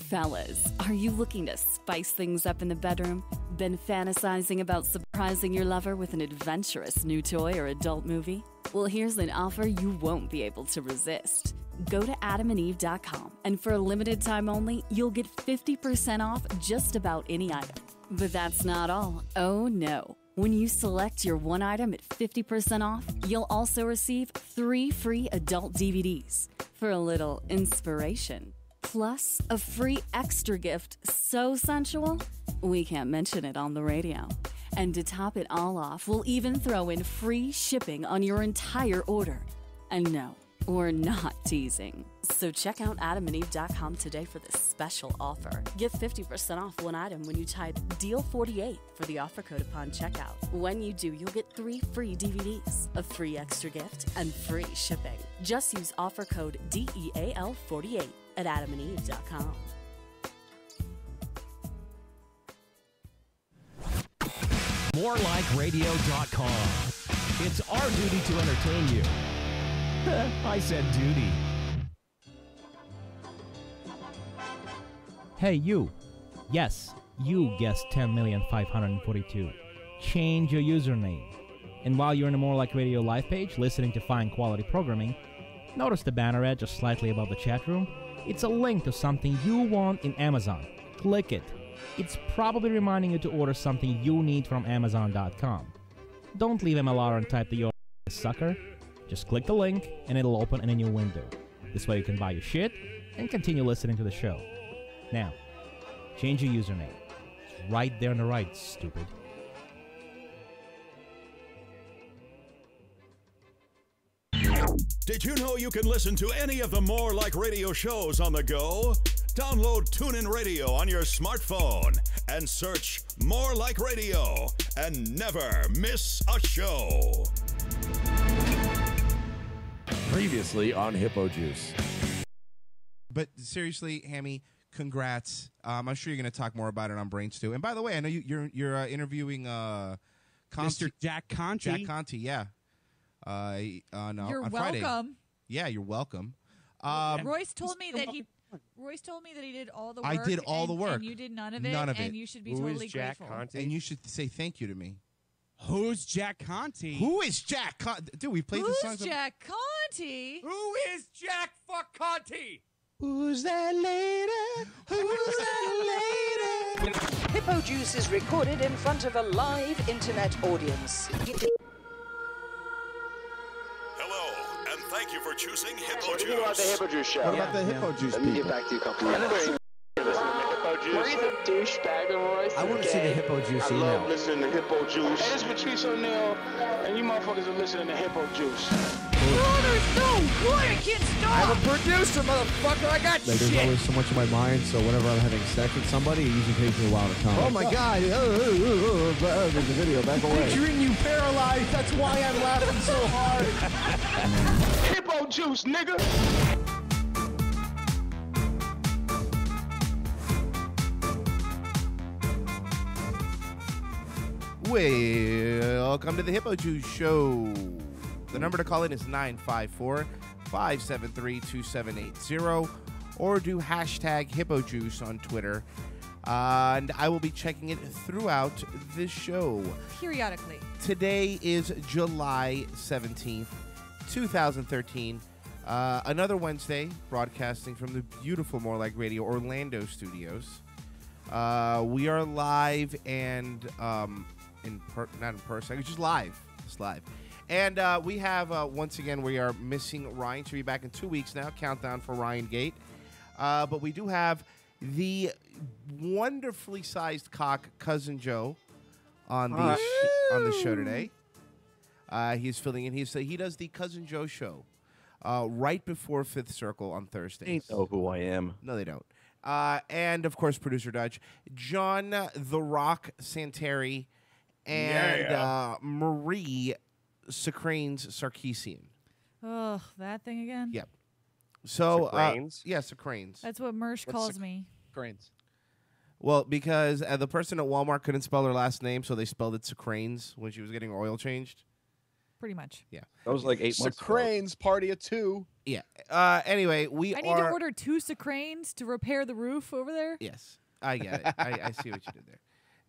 Fellas, are you looking to spice things up in the bedroom? Been fantasizing about surprising your lover with an adventurous new toy or adult movie? Well, here's an offer you won't be able to resist. Go to adamandeve.com, and for a limited time only, you'll get 50% off just about any item. But that's not all. Oh no. When you select your one item at 50% off, you'll also receive 3 free adult DVDs for a little inspiration. Plus, a free extra gift so sensual, we can't mention it on the radio. And to top it all off, we'll even throw in free shipping on your entire order. And no, we're not teasing. So check out adamandeve.com today for this special offer. Get 50% off one item when you type DEAL48 for the offer code upon checkout. When you do, you'll get 3 free DVDs, a free extra gift, and free shipping. Just use offer code DEAL48 at adamandeve.com. MoreLikeRadio.com. It's our duty to entertain you. I said duty. Hey, you. Yes, you guessed 10,542. Change your username. And while you're in the More Like Radio live page, listening to fine quality programming, notice the banner ad just slightly above the chat room? It's a link to something you want in Amazon. Click it. It's probably reminding you to order something you need from Amazon.com. Don't leave MLR and type the URL, sucker. Just click the link and it'll open in a new window. This way you can buy your shit and continue listening to the show. Now, change your username. It's right there on the right, stupid. Did you know you can listen to any of the More Like Radio shows on the go? Download TuneIn Radio on your smartphone and search More Like Radio and never miss a show. Previously on Hippojuice. But seriously, Hammy, congrats. I'm sure you're going to talk more about it on Brains too. And by the way, I know you're interviewing Mr. Jack Conti. Jack Conti, yeah. On welcome. Friday. Yeah, you're welcome. Royce told me that he did all the work. I did all the work. And you did none of it. None of it. And you should be Who totally is Jack grateful. Conti? And you should say thank you to me. Who's Jack Conti? Who is Jack Conti? Dude, we played this song. Who's Jack Conti? Who is Jack fuck Conti? Who's that lady? Who's that lady? Hippojuice is recorded in front of a live internet audience. Hello, and thank you for choosing What do you think about the Hippojuice. Hippojuice show? What about the Hippojuice Let me people? get back to you a couple minutes. Roy's a douchebag, Royce. I want to see the Hippojuice I love email. listening to Hippojuice. Hey, this is Patrice O'Neal, and you motherfuckers are listening to Hippojuice. I can't stop. I'm a producer, motherfucker. I got Like, shit. there's always so much in my mind, so whenever I'm having sex with somebody, it usually takes me a while to come. Oh my God! There's the video. Back away. Picturing you paralyzed. That's why I'm laughing so hard. Hippojuice, nigga. Welcome to the Hippojuice Show. The number to call in is 954-573-2780 or do hashtag Hippojuice on Twitter. And I will be checking it throughout this show. Periodically. Today is July 17th, 2013. Another Wednesday, broadcasting from the beautiful More Like Radio Orlando studios. We are live and not in person, just live. It's live. And we have, once again, we are missing Ryan. Should be back in 2 weeks now. Countdown for Ryan Gate. But we do have the wonderfully sized cock, Cousin Joe, on the show today. He's filling in. He does the Cousin Joe show right before Fifth Circle on Thursdays. They know who I am. No, they don't. And, of course, Producer Dutch, John The Rock Santeri, and Marie Socranes Sarkeesian. Oh, that thing again? Yep. So, Socranes? Yeah, Socranes. That's what Mersh calls me. Cranes. Well, because the person at Walmart couldn't spell her last name, so they spelled it Socranes when she was getting her oil changed. pretty much. Yeah. That was like 8 months ago. Crane's party of 2. Yeah. Anyway, I need to order 2 Cranes to repair the roof over there. Yes, I get it. I see what you did there.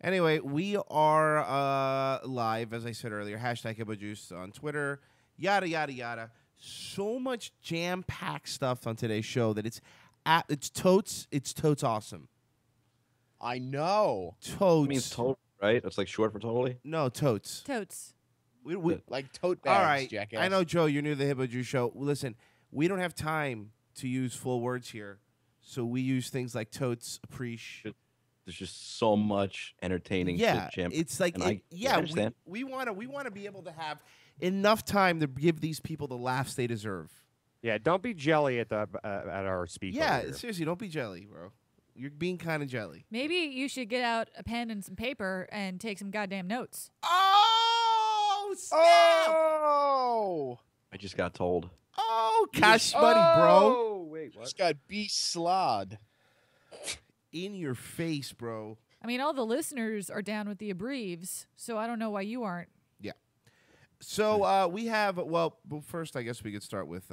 Anyway, we are live, as I said earlier. Hashtag Hippojuice on Twitter. Yada, yada, yada. So much jam-packed stuff on today's show that it's totes awesome. I know. Totes. It means total, right? It's like short for totally? No, totes. Totes. We like tote bags, all right. jackass. I know, Joe, you're new to the Hippojuice show. Listen, we don't have time to use full words here, so we use things like totes, appreciate. There's just so much entertaining shit, champ. It's like, I understand. we want to be able to have enough time to give these people the laughs they deserve. Yeah, don't be jelly at our speech. Yeah, seriously, don't be jelly, bro. You're being kind of jelly. Maybe you should get out a pen and some paper and take some goddamn notes. Oh, snap! Oh! I just got told. Oh, cash money, bro. Oh, wait, what? Just got slod. In your face, bro. I mean, all the listeners are down with the abreves, so I don't know why you aren't. Yeah. So we have, well, first I guess we could start with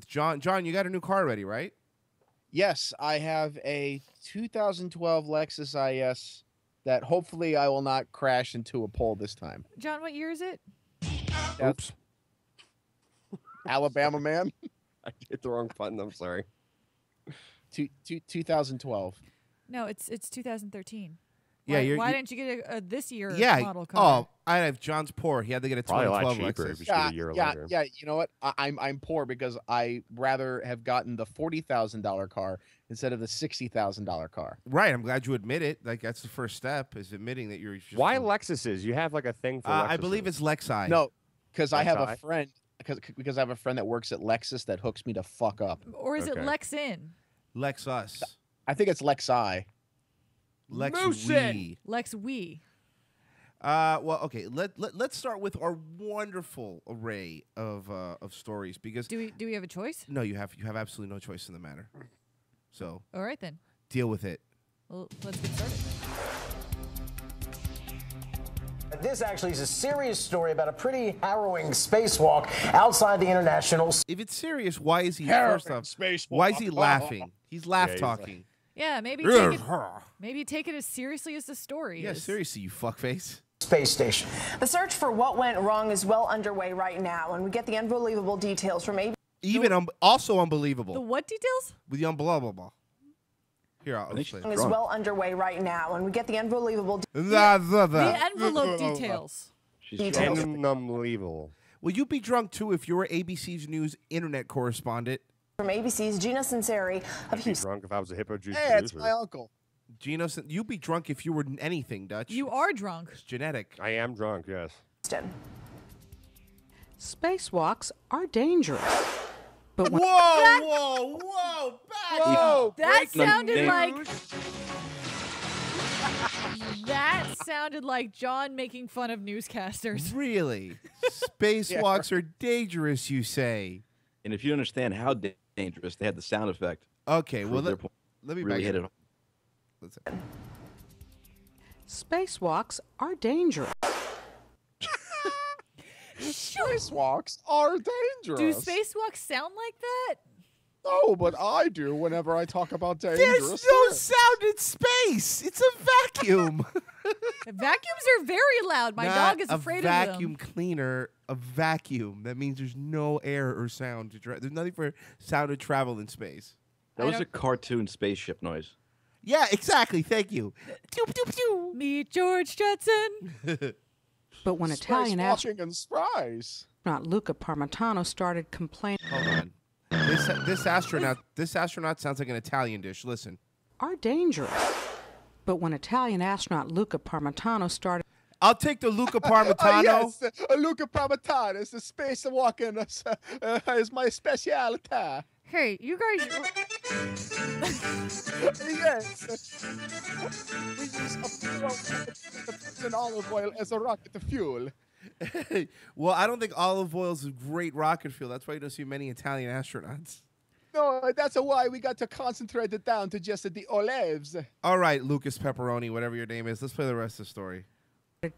John. John, you got a new car ready, right? Yes, I have a 2012 Lexus IS that hopefully I will not crash into a pole this time. John, what year is it? Oops. Alabama man. I hit the wrong button. I'm sorry. 2012. No, it's 2013. Yeah, why didn't you get a this year model Oh, car? I have John's poor. He had to get a Probably 2012 a lot cheaper Lexus. if you should a year later. Yeah. You know what? I'm poor because I rather have gotten the $40,000 car instead of the $60,000 car. Right. I'm glad you admit it. Like that's the first step is admitting that you're. Just Why Lexuses? You have like a thing for Lexuses. I believe it's Lexi. No, because I have a friend. Because I have a friend that works at Lexus that hooks me to fuck up. Or is it Lexin? Lexus. I think it's Lexi. Lex-we. Lex-we. Well, okay. Let's start with our wonderful array of stories because do we have a choice? No, you have absolutely no choice in the matter. So all right then. Deal with it. Well, let's get started. This actually is a serious story about a pretty harrowing spacewalk outside the International. If it's serious, why is he spacewalk? Why is he laughing? He's laugh talking. Yeah, maybe take it as seriously as the story is. Yeah, seriously, you fuckface. Space station. The search for what went wrong is well underway right now, and we get the unbelievable details from ABC. Even also unbelievable. The what details? With the unbelievable. Here, I'll say it. Is well underway right now, and we get the unbelievable the envelope details. She's unbelievable. Will you be drunk too if you were ABC's news internet correspondent? From ABC's Gino Sinceri of Houston. I'd be drunk if I was a Hippojuice Hey, producer. it's my uncle. Gino, you'd be drunk if you were anything, Dutch. You are drunk. It's genetic. I am drunk, yes. Spacewalks are dangerous. But whoa! That sounded like that sounded like John making fun of newscasters. Really? Spacewalks are dangerous, you say? And if you understand how dangerous, they had the sound effect. Okay, well, let me really back hit it. Listen. Spacewalks are dangerous. Spacewalks are dangerous. Do spacewalks sound like that? No, but I do whenever I talk about dangerous. There's no sound in space. It's a vacuum. Vacuums are very loud. My dog is afraid of them. A vacuum cleaner, a vacuum. That means there's no air or sound to travel. There's nothing for sound to travel in space. That was a cartoon spaceship noise. Yeah, exactly. Thank you. Meet George Jetson. But when Italian astronaut Luca Parmitano started complaining. Hold on. This astronaut sounds like an Italian dish. Listen. Are dangerous. But when Italian astronaut Luca Parmitano started. I'll take the Luca Parmitano. Yes, Luca Parmitano is the spacewalking is my specialty. Hey, you guys. Yes. We use an olive oil as a rocket fuel. Well, I don't think olive oil is a great rocket fuel. That's why you don't see many Italian astronauts. No, that's why we got to concentrate it down to just the olives. All right, Lucas Pepperoni, whatever your name is. Let's play the rest of the story.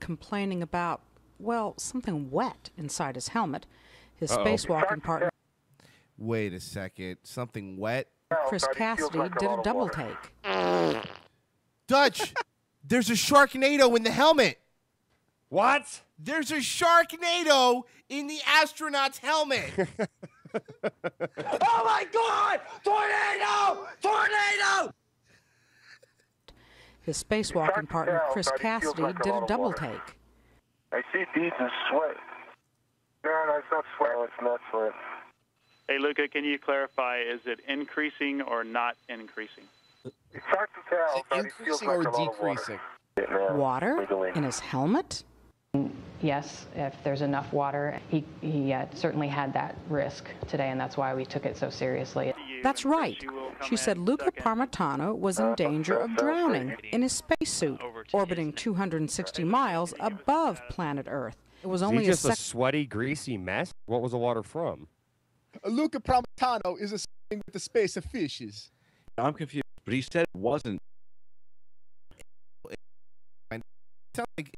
Complaining about well, something wet inside his helmet. His Uh-oh. spacewalking partner, Wait a second. Something wet? Chris Cassidy, did a double take. Dutch, there's a Sharknado in the helmet. What? There's a Sharknado in the astronaut's helmet. Oh my God! Tornado! Tornado! His spacewalking partner, Chris Cassidy, did a double take. I see beads of sweat. No, it's not sweat. No, it's not sweat. Hey, Luca, can you clarify, is it increasing or not increasing? It's hard to tell, but it feels like a lot of water. Water in his helmet? Yes, if there's enough water, he certainly had that risk today, and that's why we took it so seriously. That's right. She said Luca Parmitano was in danger of drowning in his spacesuit, orbiting 260 miles above planet Earth. It was only just a sweaty, greasy mess? What was the water from? Luca Parmitano is a thing with the space of fishes. I'm confused, but he said it wasn't. It sounds like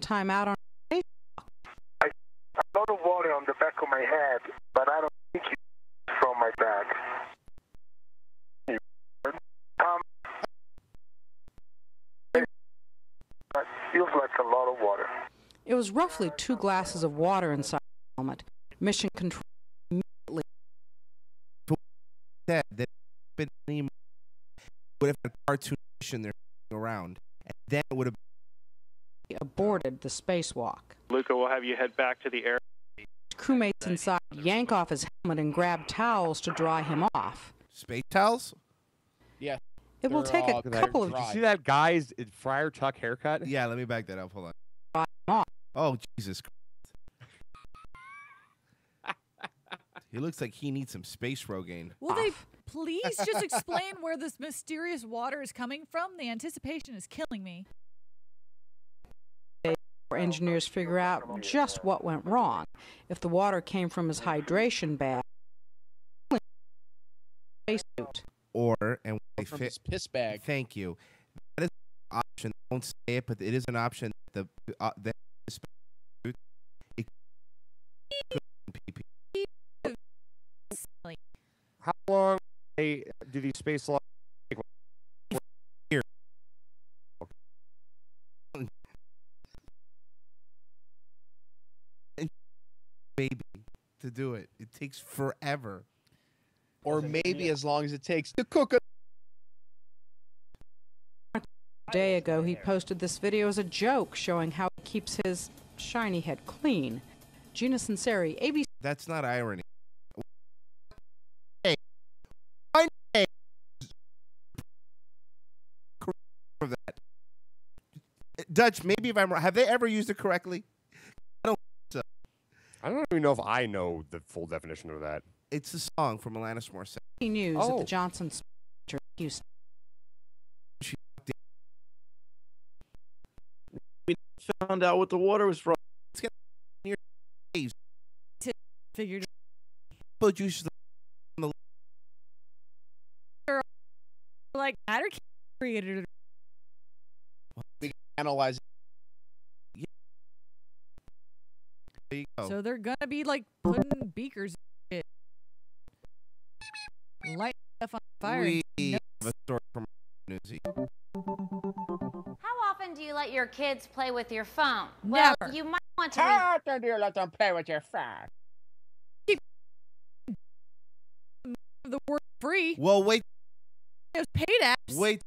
time out on A lot of water on the back of my head, but I don't think it's from my back. It feels like a lot of water. It was roughly 2 glasses of water inside the helmet. Mission control immediately said that would have had a cartoon there around, and then it would have aborted the spacewalk. Luca, we'll have you head back to the air. Crewmates inside yank off his helmet and grab towels to dry him off. Space towels? Yeah. It will take a couple of... Did you see that guy's Friar Tuck haircut? Yeah, let me back that up. Hold on. Dry him off. Oh, Jesus Christ. He looks like he needs some space Rogaine. Will they please just explain where this mysterious water is coming from? The anticipation is killing me. Engineers figure out just what went wrong. If the water came from his hydration bag, spacesuit. Or, and they from fit his piss bag. Thank you. That is an option. Don't say it, but it is an option. The spacesuit, it could pee. How long do these space logs take? Here. Baby, to do it. It takes forever. Or maybe as long as it takes to cook a... A day ago, he posted this video as a joke showing how he keeps his shiny head clean. Gina Sinceri, ABC. That's not irony. Hey, one day of that. Dutch, maybe if I'm wrong, have they ever used it correctly? I don't think so. I don't even know if I know the full definition of that. It's a song from Alanis Morissette. News at the Johnson Center in Houston. We found out what the water was from. It's getting near days. Figured. Hippojuice on the like matter created. We can analyze. There you go. So they're gonna be like putting beakers in it. Light stuff on fire. We have a story from Newsy. How often do you let your kids play with your phone? Never. Well, you might want to. How often do you let them play with your phone? The word free. Well, wait. There's paid apps. Wait.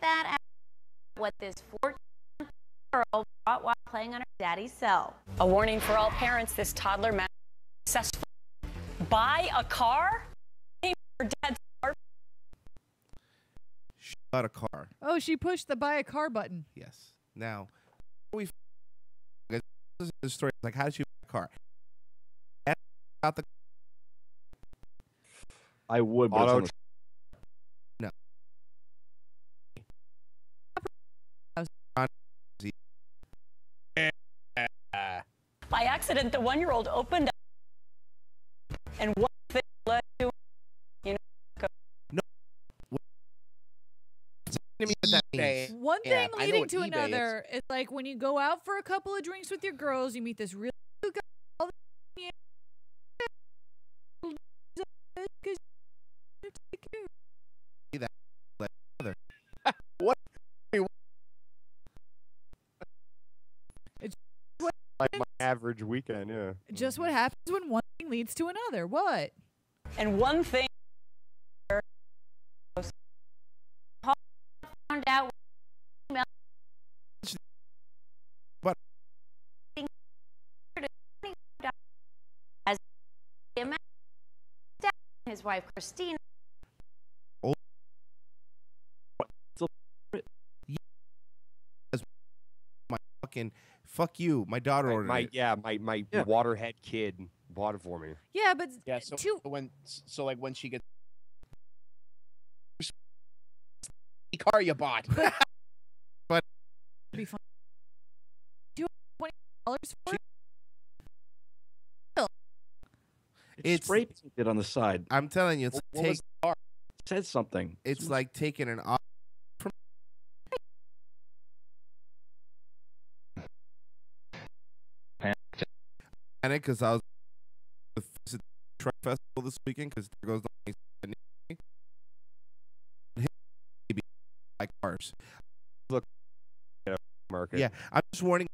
That app, what this 14-year-old bought while playing on her daddy's cell. A warning for all parents: this toddler managed to successfully buy a car. Her dad's car. She bought a car. Oh, she pushed the buy a car button. Yes. Now, we listen to the story. Like, how did she buy a car? About the. I would, but Auto. it's No. By accident, the 1-year-old opened up, and one thing led to, you know. Give me what that means. One Yeah, thing I know leading what to eBay is. another. It's like when you go out for a couple of drinks with your girls, you meet this really cute guy. All What? It's Like my average weekend, yeah. just what happens when one thing leads to another. What? And one thing Found out But as his wife Christina. My fucking fuck you. My daughter ordered My it. my waterhead kid bought it for me. Yeah, but Yeah, so like when she gets the car you bought. But Be fun. Do you want $20 for it? It's spray painted on the side. I'm telling you, it's What take, was the car? It said something. it's like taking an off from panic because I was at the truck festival this weekend because there goes the like cars. Look, market. Yeah, I'm just warning.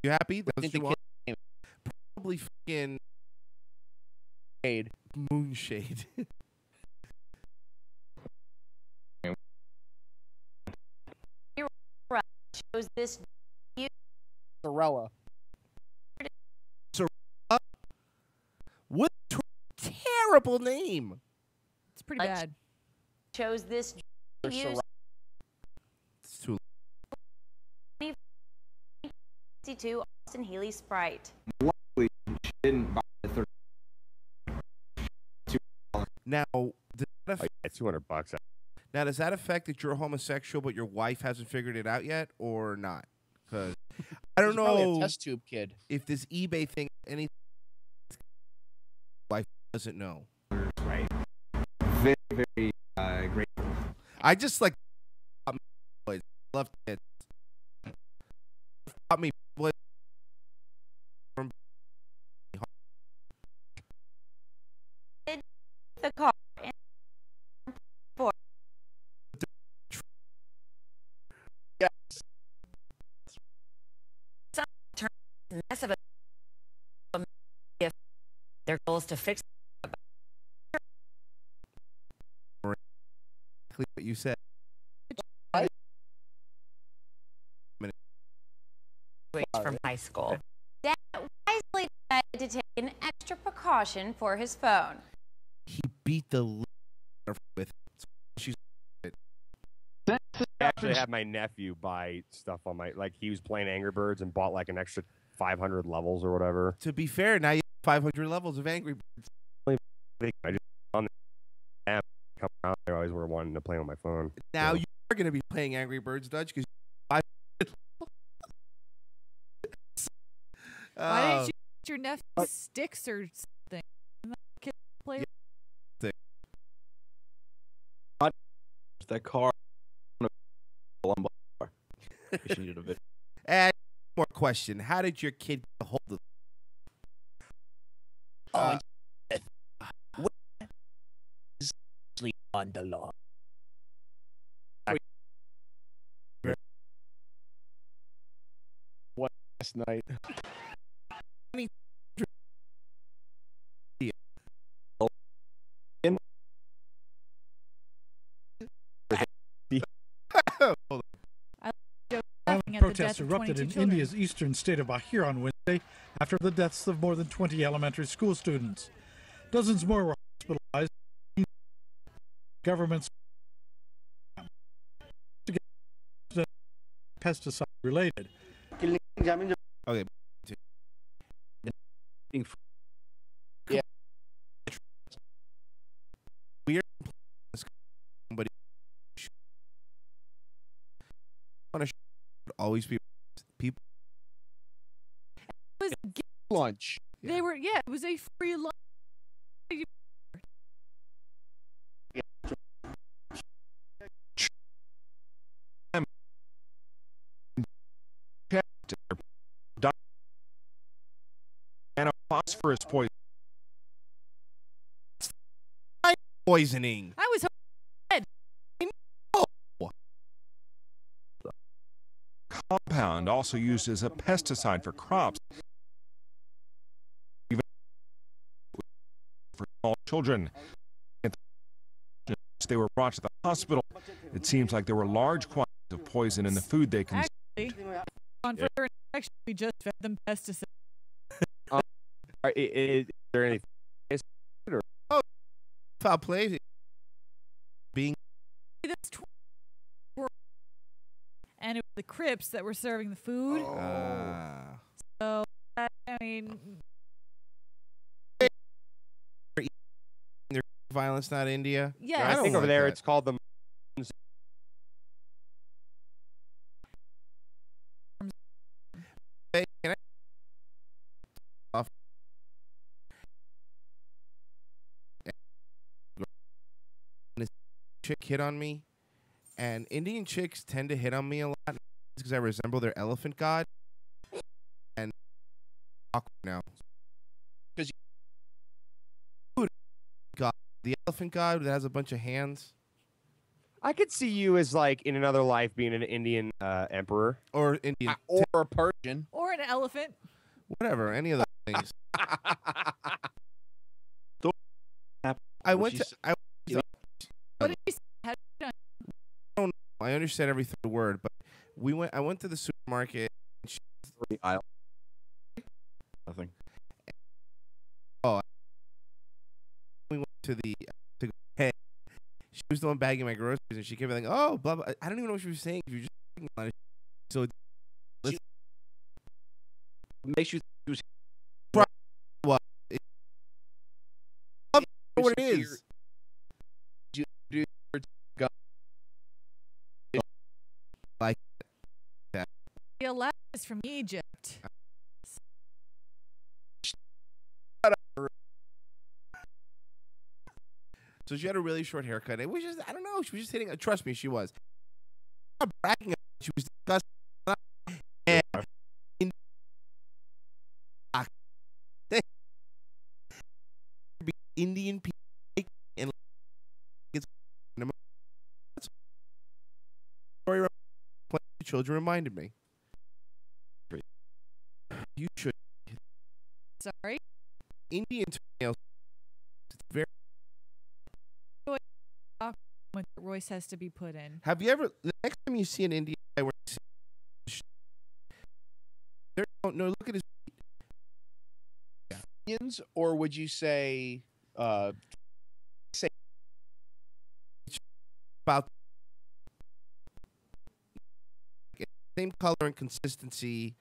You happy? That was Think the what you want? kid- Probably fucking Shade. Moonshade. Shows this Sorella. What a terrible name. It's pretty bad. Chose this use It's too 62 Austin Healy Sprite. Luckily, she didn't buy the 30. Now, does that Like, $200. now, does that affect that you're homosexual but your wife hasn't figured it out yet or not? Because I don't He's probably a know test tube kid. if this eBay thing, any wife doesn't know. Right. Very, very grateful. I just like boys. Love kids. Got me boys. The car in for Yes. Some turn mess of a if their goal is to fix What you said. from high school. Dad wisely decided to take an extra precaution for his phone. He beat the living out of her with it. So she's I actually had my nephew buy stuff on my, like, he was playing Angry Birds and bought like an extra 500 levels or whatever. To be fair, now you have 500 levels of Angry Birds. I just on the app come out there, I always were wanting to play on my phone. Now So, you are going to be playing Angry Birds, Dutch, because Why didn't you get your nephew sticks or something? Kid play That car. She needed a bit. And more question: how did your kid get a hold of? Sleep on the law. What last night? Protests erupted in India's eastern state of Bahir on Wednesday after the deaths of more than 20 elementary school students. Dozens more were hospitalized. Governments pesticide related. Okay. Yeah. Weird. Somebody want to always be people. It was lunch. They were it was a free lunch. phosphorus poison. Poisoning. I was dead. Compound also used as a pesticide for crops, even for small children. They were brought to the hospital. It seems like there were large quantities of poison in the food they consumed. Actually, on further inspection, we just fed them pesticides. Is there anything? Oh, foul play. Being That's and it was the Crips that were serving the food. So, I mean, violence, not India. Yeah, I think over there it's called the. Hey, can I? Off. This chick hit on me, and Indian chicks tend to hit on me a lot because I resemble their elephant god. And awkward now. Because God, the elephant god that has a bunch of hands. I could see you as like in another life being an Indian emperor or Indian or a Persian or an elephant. Whatever, any of those things. I went to. What did you say? How did you know? I don't know. I understand every third word, but I went to the supermarket. And she, aisle. Nothing. Oh. We went to the. Hey, she was the one bagging my groceries, and she kept like, "Oh, blah blah." I don't even know what she was saying. She was just talking about it. So, makes you think what? What it is? Like that. The Aladdin is from Egypt. So she had a really short haircut. It was just, I don't know. She was just hitting. Trust me, she was. I'm not bragging. She was disgusting. And Indian people and story children reminded me. You should. Sorry. Indian toenails. It's very. When Royce has to be put in. Have you ever? The next time you see an Indian guy wearing, no, look at his feet. Indians, or would you say about same color and consistency,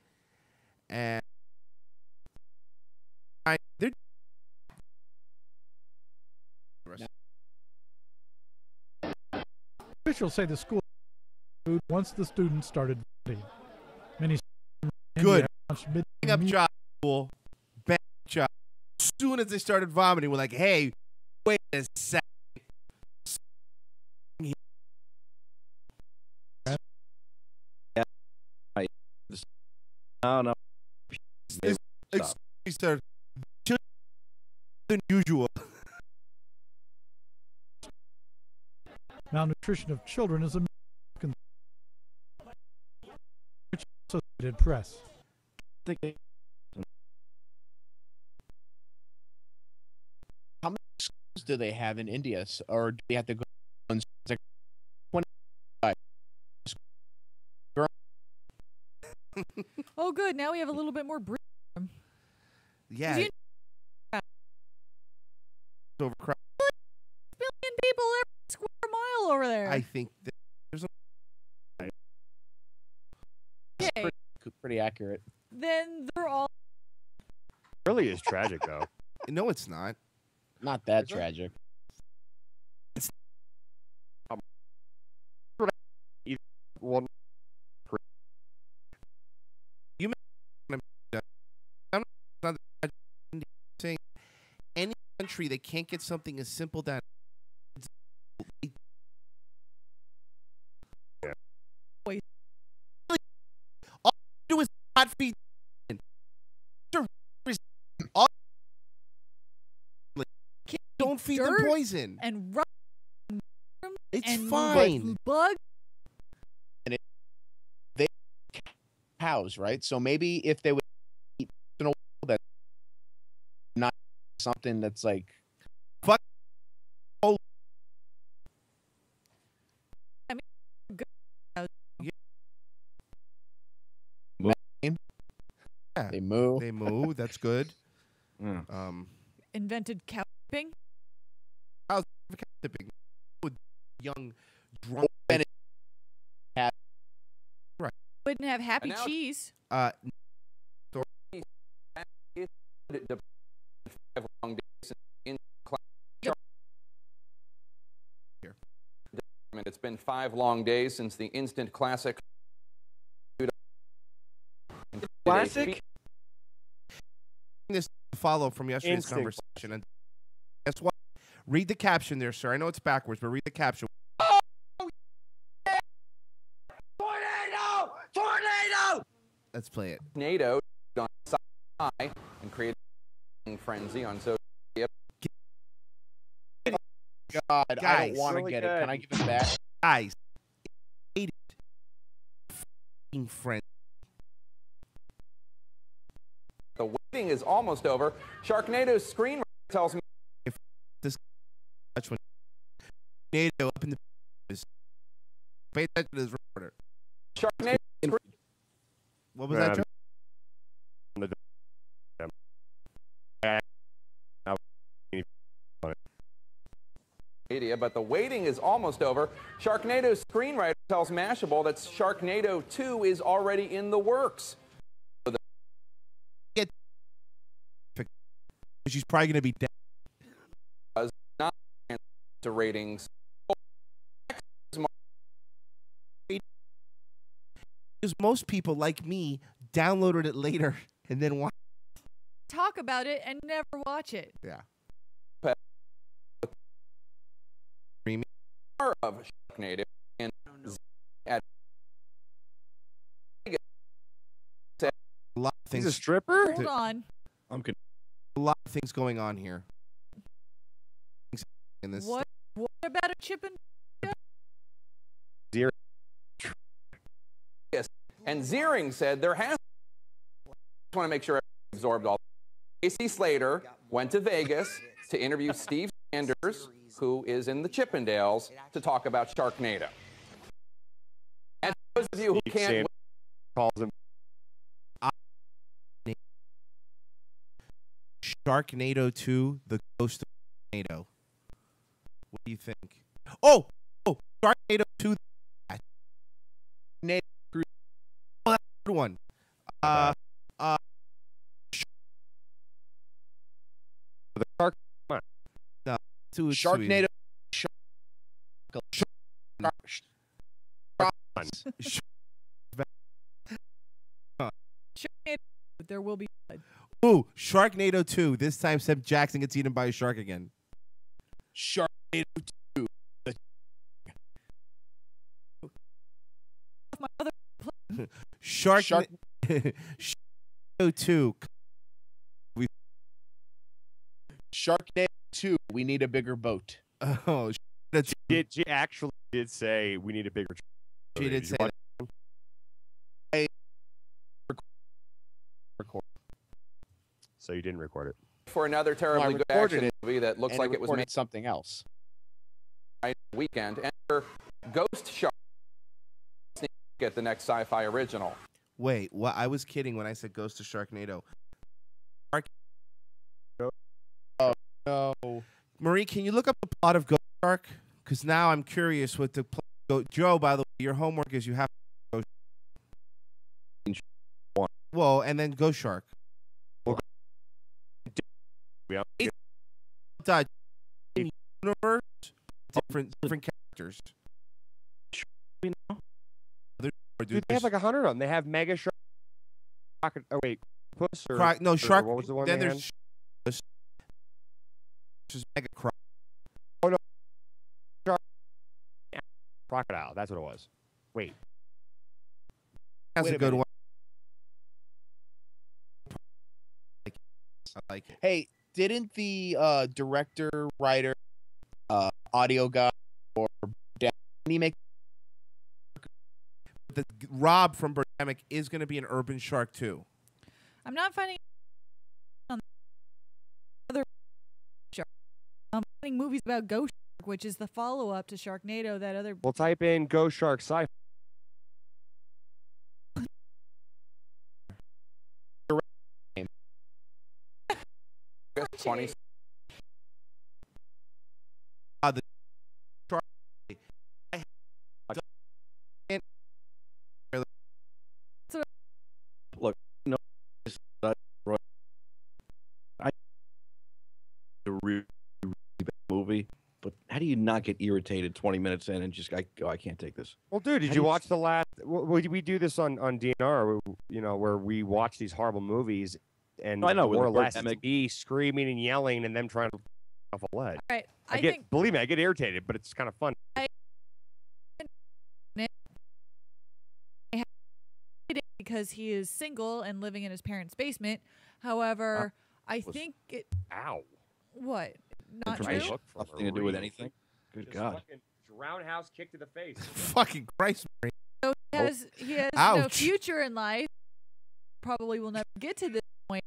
and they're. Officials say the school food once the students started voting. Many Good. Bang up job, school. Bang job. As soon as they started vomiting, we're like, "Hey, wait a second." No. Excuse me, sir. Than usual. Malnutrition of children is a Associated Press. How many schools do they have in India, or do you have to go? It's like 25. Oh, good. Now we have a little bit more breathing room. Yeah. Overcrowded. Billion people every square mile over there. I think that there's a. Okay. Pretty accurate. Then they're all. Really is tragic though. No, it's not. Not that tragic. One. You I'm not saying any country that can't get something as simple down. All you do is not feed. All Don't feed them dirt poison. And It's and fine. Bug. And they cows, right? So maybe if they would eat that, not something that's like fuck. Oh, I mean, good. Yeah. They moo. They moo. That's good. Invented cow tipping. Cows tipping. Young drunk. Right. Wouldn't have happy cheese. It's been 5 long days since the instant classic. Classic? This follow from yesterday's Instant. conversation. And guess what? Read the caption there, sir. I know it's backwards, but read the caption. Tornado! Let's play it. Tornado on sci and created a frenzy on social media. God, I Guys, don't want to really get good. it. Can I give it back? Guys, hated f***ing friend. The waiting is almost over. Sharknado's screenwriter tells me If this touch when NATO up in the pay attention to this reporter. Sharknado. What was that? Joe? Media, but the waiting is almost over. Sharknado's screenwriter tells Mashable that Sharknado 2 is already in the works. She's probably going to be dead. Does not to ratings. Because most people, like me, downloaded it later and then watched. Talk about it and never watch it. Yeah. Of Sharknado and at A lot of things. He's a stripper? Hold on. A lot of things going on here. In this. What about a chip and Yes. And Ziering said there has. I want to make sure I absorbed all. Casey Slater went to Vegas to interview Steve Sanders, who is in the Chippendales, to talk about Sharknado. And those of you who can't calls him Sharknado 2, The Ghost of Sharknado. What do you think? Oh, Sharknado 2. Oh, that's a good one. the shark. No, Sharknado. there will be blood. Ooh, Sharknado 2. This time, Seb Jackson gets eaten by a shark again. Sharknado 2. My other Sharknado 2. Sharknado 2. We need a bigger boat. Oh, that's She actually did say we need a bigger. She did say watch- I So you didn't record it. for another terribly good recorded action it, movie that looks and like it was recorded made something else. right weekend. Enter Ghost Shark at the next sci-fi original. Wait, what? I was kidding when I said Ghost of Sharknado. Oh no, Marie, can you look up the plot of Ghost Shark? Because now I'm curious what the plot. Joe, by the way, your homework is you have to go. Well, and then Ghost Shark. Universe, different characters. We know. Dude, Dude, they have like 100 of them. They have Mega Shark. Oh wait, Puss or no or Shark. What was the one? Then they there's Mega Croc. had? Oh no, Shark. Crocodile. That's what it was. Wait. That's Wait a a good minute. one. I like it. Hey, didn't the director, writer, audio guy, or did he make? Rob from Birdemic is going to be an Urban Shark too. I'm not finding on other shark. I'm finding movies about Ghost Shark, which is the follow-up to Sharknado. That other. We'll type in Ghost Shark Sci. 20. The shark. Look, no, Roy, I a really bad movie, but how do you not get irritated 20 minutes in and just go, I can't take this? Well, dude, did you watch the last? We do this on DNR, where we watch these horrible movies, and I know, more or with the less Birdemic. it's me screaming and yelling and them trying to off a ledge. All right, Believe me, I get irritated, but it's kind of fun. Because he is single and living in his parents' basement. However, I think it. Ow. What? Not true. Information, nothing to do with anything. Good God. Fucking roundhouse kick to the face. Fucking Christ, Mary. So he has no Ouch. future in life. Probably will never get to this point.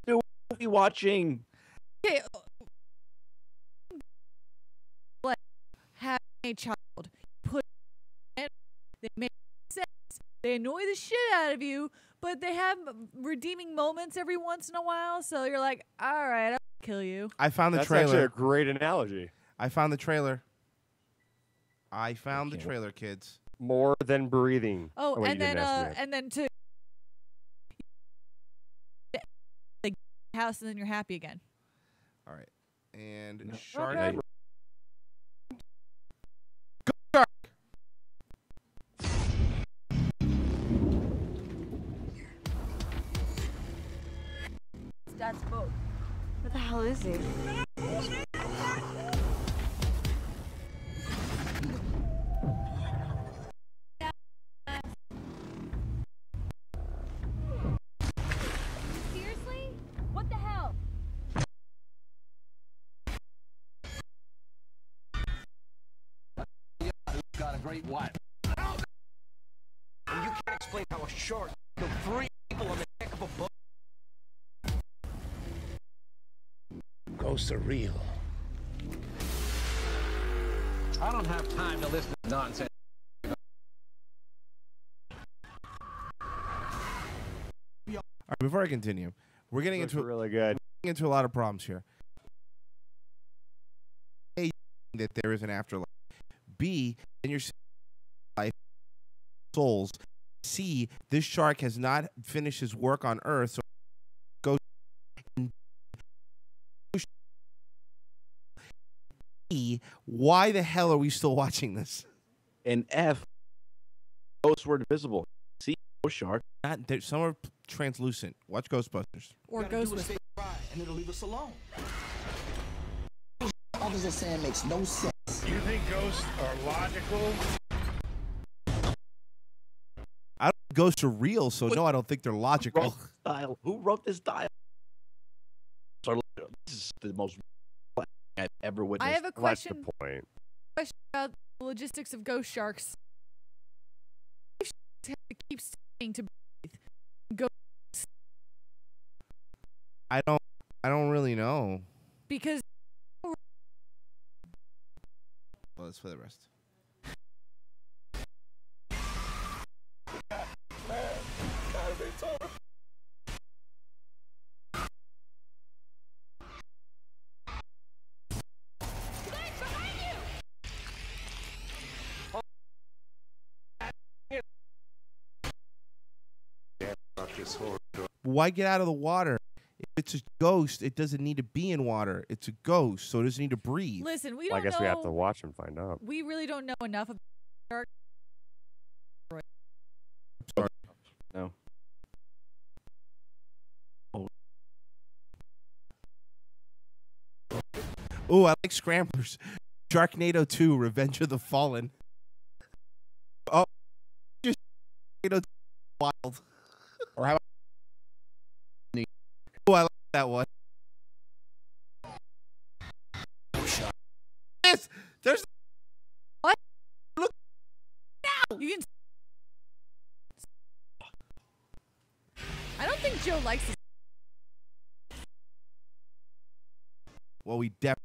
Dude, what are you watching? Okay. Like having a child, put they make sense. They annoy the shit out of you, but they have redeeming moments every once in a while. So you're like, all right, I'll kill you. I found the That's trailer. actually a great analogy. I found the trailer. I found the trailer, kids. More than breathing. Oh, Well, you and didn't then ask me that. and then to the house, and then you're happy again. All right. And Shark. Okay. Dad's boat. What the hell is he? Seriously? What the hell? Got a great wife. And you can't explain how a shark killed 3 people on the deck of a boat. Ghosts are real. I don't have time to listen to nonsense. All right, before I continue, we're getting Looks into really good. Into a lot of problems here. A, that there is an afterlife. B, in your life, souls. C, this shark has not finished his work on Earth, so go. E, why the hell are we still watching this? And F, ghosts were invisible. C, ghost shark. Not, some are translucent. Watch Ghostbusters. Or Ghostbusters. And it'll leave us alone. Officer saying makes no sense. You think ghosts are logical? I don't think ghosts are real, so no, I don't think they're logical. Style. Who wrote this dialogue? This is the most I've ever witnessed. I have a question. That's the point. Question about the logistics of ghost sharks. Sharks have to keep staying to breathe. Ghosts, I don't really know. because Well, let's play the rest. Why get out of the water? If it's a ghost, it doesn't need to be in water. It's a ghost, so it doesn't need to breathe. listen, we Well, don't I guess know. we have to watch and find out. We really don't know enough about sharks. Sorry. No. Ooh, I like Scramblers. Sharknado 2, Revenge of the Fallen. Oh, just Sharknado 2 Wild. Or how about Oh, I like that one. think Joe likes this. Well, we definitely.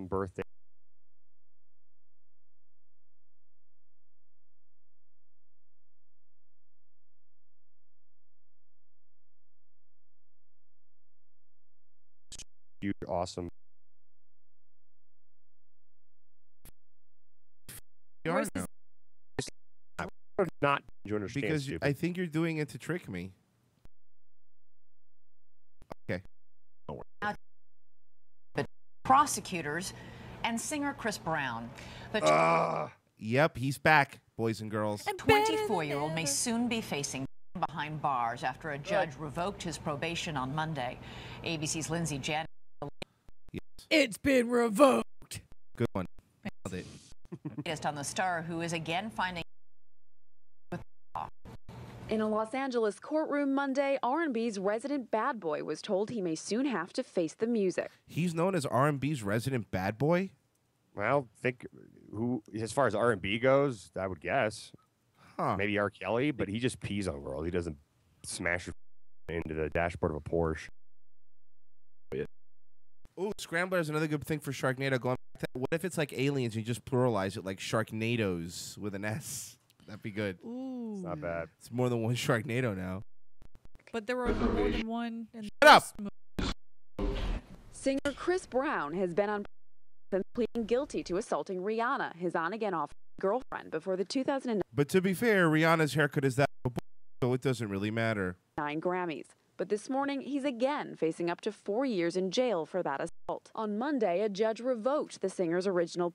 Birthday. Huge, awesome. You are now. Not you understand Because stupid. I think you're doing it to trick me. Okay. But prosecutors and singer Chris Brown. The Yep, he's back, boys and girls. 24-year-old may soon be facing behind bars after a judge revoked his probation on Monday. ABC's Lindsay Janet. It's been revoked. Good one. Nailed it. Latest on the star, who is again finding. In a Los Angeles courtroom Monday, R&B's resident bad boy was told he may soon have to face the music. He's known as R&B's resident bad boy? Well, think who, as far as R&B goes, I would guess. Huh. Maybe R. Kelly, but he just pees on girls. He doesn't smash her into the dashboard of a Porsche. Ooh, Scrambler is another good thing for Sharknado. Going back to, what if it's like aliens and you just pluralize it like Sharknadoes with an S? That'd be good. Ooh. It's not bad. It's more than one Sharknado now. But there were more than one. In Shut up! Singer Chris Brown has been on since pleading guilty to assaulting Rihanna, his on-again off girlfriend, before the 2009 But to be fair, Rihanna's haircut is that, so it doesn't really matter. Grammys. But this morning, he's again facing up to 4 years in jail for that assault. On Monday, a judge revoked the singer's original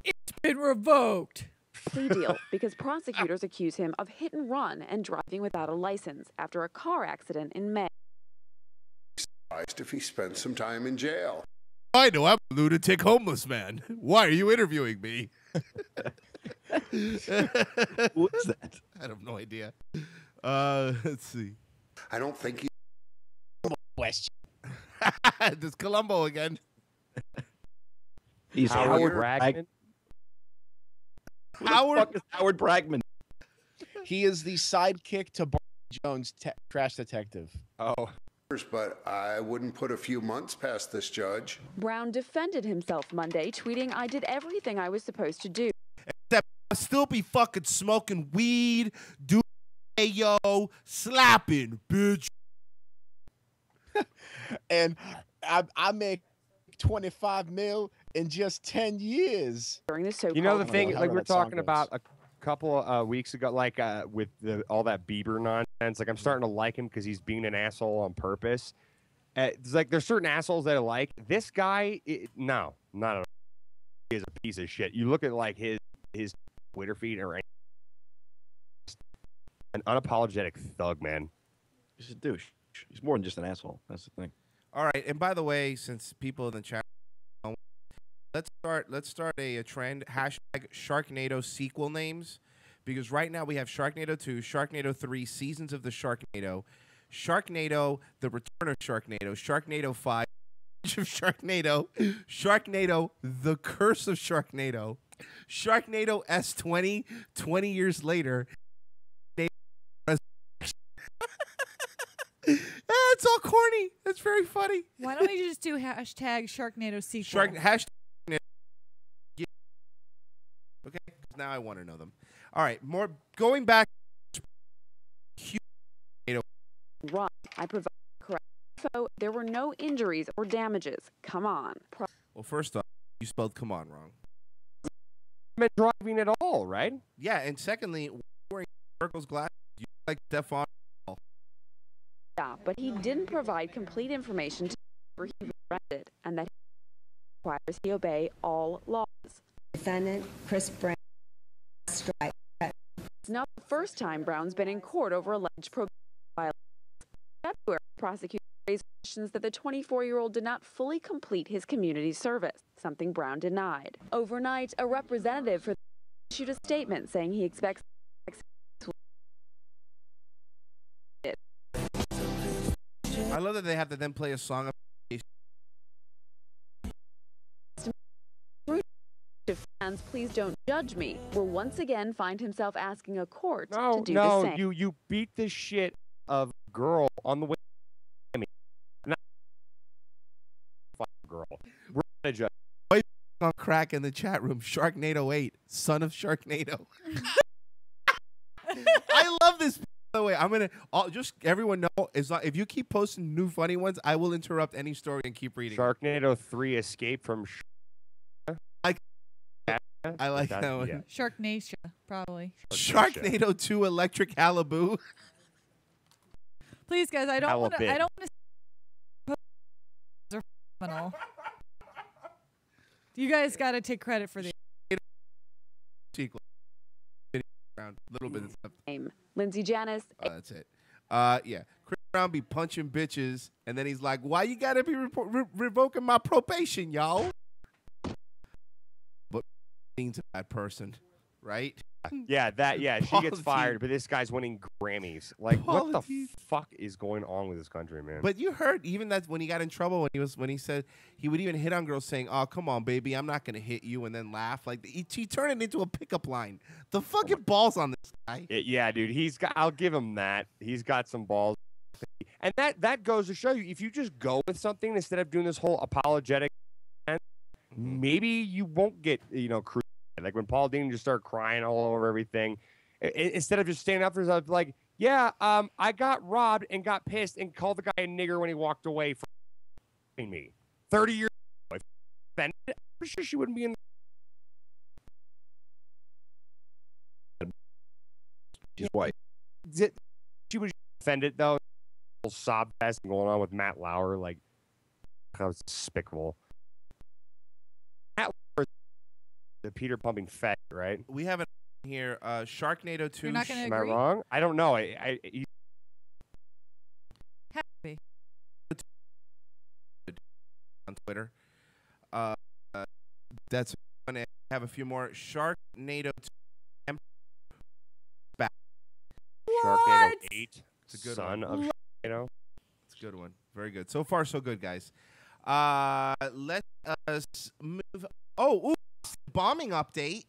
It's been revoked. plea deal because prosecutors accuse him of hit and run and driving without a license after a car accident in May. Surprised if he spent some time in jail. I know, I'm a lunatic homeless man. Why are you interviewing me? What's that? I have no idea. Let's see. I don't think he. Question. There's Columbo again. He's Howard Bragman. Who the fuck is Howard Bragman? He is the sidekick to Barney Jones, trash detective. Oh. But I wouldn't put a few months past this judge. Brown defended himself Monday, tweeting, "I did everything I was supposed to do." Except I'll still be fucking smoking weed, doing yo, slapping, bitch. And I make 25 mil in just 10 years. During the so-called You know the thing, how like we were that song talking goes. about a couple weeks ago, like with all that Bieber nonsense. Like I'm starting to like him because he's being an asshole on purpose. It's like there's certain assholes that I like. This guy, no, not at all. He is a piece of shit. You look at like his Twitter feed or an unapologetic thug, man. He's a douche. He's more than just an asshole. That's the thing. All right, and by the way, since people in the chat, let's start a trend hashtag Sharknado sequel names, because right now we have Sharknado 2, Sharknado 3, Seasons of the Sharknado, Sharknado, The Return of Sharknado, Sharknado 5, of Sharknado, Sharknado, The Curse of Sharknado, Sharknado S20, 20 years later. It's all corny. It's very funny. Why don't we just do hashtag Sharknado sequel? Hashtag. Okay, now I want to know them. All right, more going back. Run. I provided correct info. There were no injuries or damages. Come on. Well, first off, you spelled "come on" wrong. Been driving at all, right? Yeah, and secondly, wearing Urkel's glasses, you look like Stefan. Yeah, but he didn't provide complete information to where he was arrested, and that he requires he obey all laws. Defendant Chris Brown strike It's not the first time Brown's been in court over alleged probation violations. In February, prosecutors raised questions that the 24-year-old did not fully complete his community service, something Brown denied. Overnight, a representative for the issued a statement saying he expects I love that they have to then play a song. Fans, please don't judge me, will once again find himself asking a court No, to do no, the same. you beat the shit of a girl on the way. I mean, not girl. We're gonna judge. On crack in the chat room. Sharknado 8, son of Sharknado. I love this. By the way, I'm gonna just everyone know is if you keep posting new funny ones, I will interrupt any story and keep reading. Sharknado 3 Escape from. I like that one. Yeah. Sharknation, probably. Sharknado 2 Electric Malibu. Please, guys, I don't want to. Halibut. I don't want to. Phenomenal. You guys got to take credit for the Sequel. A little bit of stuff. Lindsay Janice. That's it. Yeah. Chris Brown be punching bitches, and then he's like, "Why you gotta be revoking my probation, y'all?" But to that person, right? Yeah, she gets fired, but this guy's winning Grammys. Like, what the Apologies. fuck is going on with this country, man? But you heard even that when he got in trouble when he said he would even hit on girls saying, "Oh, come on, baby, I'm not gonna hit you," and then laugh. Like he turned it into a pickup line. The fucking balls on this guy. Yeah, dude, I'll give him that. He's got some balls, and that goes to show you if you just go with something instead of doing this whole apologetic, maybe you won't get crucified. Like when Paul Dean just started crying all over everything, instead of just standing up for himself, like, yeah, I got robbed and got pissed and called the guy a nigger when he walked away from me 30 years ago. If offended, I'm pretty sure she wouldn't be in. She's white. She was offended though. Whole sob fest going on with Matt Lauer, like that was despicable. Matt Lauer, the Peter pumping fat, right? We have it here. Sharknado 2. You're not gonna Am I agree? wrong? I don't know. Happy. On Twitter. That's going to have a few more. Sharknado 2. Back. Sharknado 8. It's a good son one. of Sharknado. It's a good one. Very good. So far, so good, guys. Let us move. Oh, ooh, bombing update.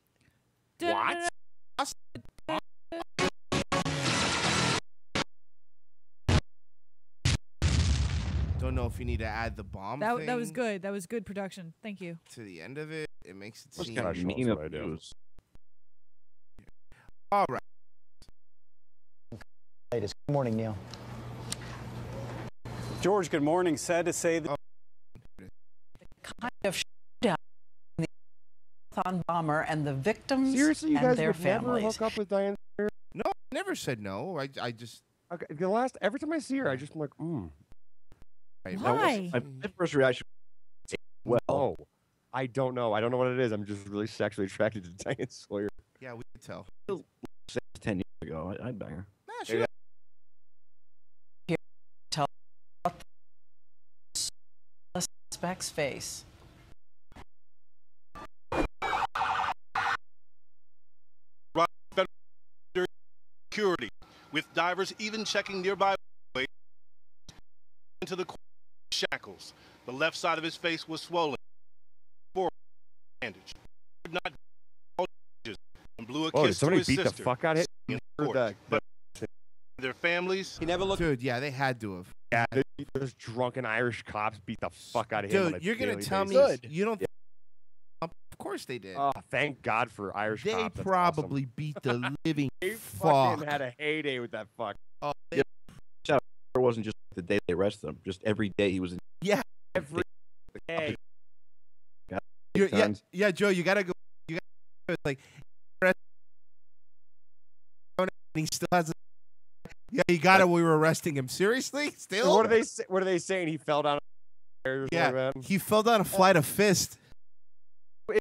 What? Don't know if you need to add the bomb That thing was good. That was good production. Thank you. to the end of it. It makes it What's seem kind of mean of news? all right. Latest. Good morning, Neil. George, good morning. Sad to say that Kind of showdown in the marathon bomber and the victims Seriously, you and guys their would never families. hook up with Diane Sawyer? No, I never said no. I just Okay, every time I see her, I just am like, right, Why? My first reaction. Well, oh, I don't know. I don't know what it is. I'm just really sexually attracted to Diane Sawyer. yeah, we could tell. 10 years ago, I'd bang her. Nah, sure. Tell the suspect's face. Security, with divers even checking nearby ways into the shackles. The left side of his face was swollen. Bandage. Not and blew a Oh, did kiss to somebody his beat the sister. fuck out of in him? court. But their families. he never looked. Dude, yeah, they had to have. Yeah, those drunken Irish cops beat the fuck out of him. on a Dude, you're gonna daily tell basis. me you don't? Of course they did. Oh, thank God for Irish They cops. That's probably beat the living They fuck. fucking had a heyday with that fuck. Oh, Yeah. It wasn't just the day they arrested him. Just every day he was in. yeah, Every day. yeah, Joe, you gotta go. You gotta like. He still has. Yeah, you got it. We were arresting him. Seriously, still. What are they saying? He fell down. Or Yeah, something? he fell down a flight of fist. Right,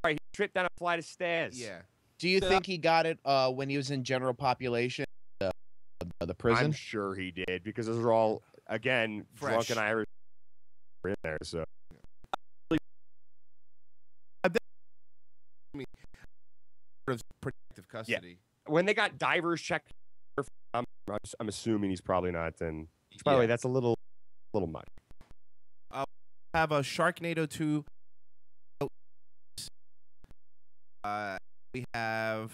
he trip down a flight of stairs. Yeah. Do you think he got it when he was in general population, the prison? I'm sure he did because those are all, again, Fresh. drunken Irish in there. So Protective custody. when they got divers checked, I'm assuming he's probably not. And by the way, that's a little much. Have a Sharknado 2. We have.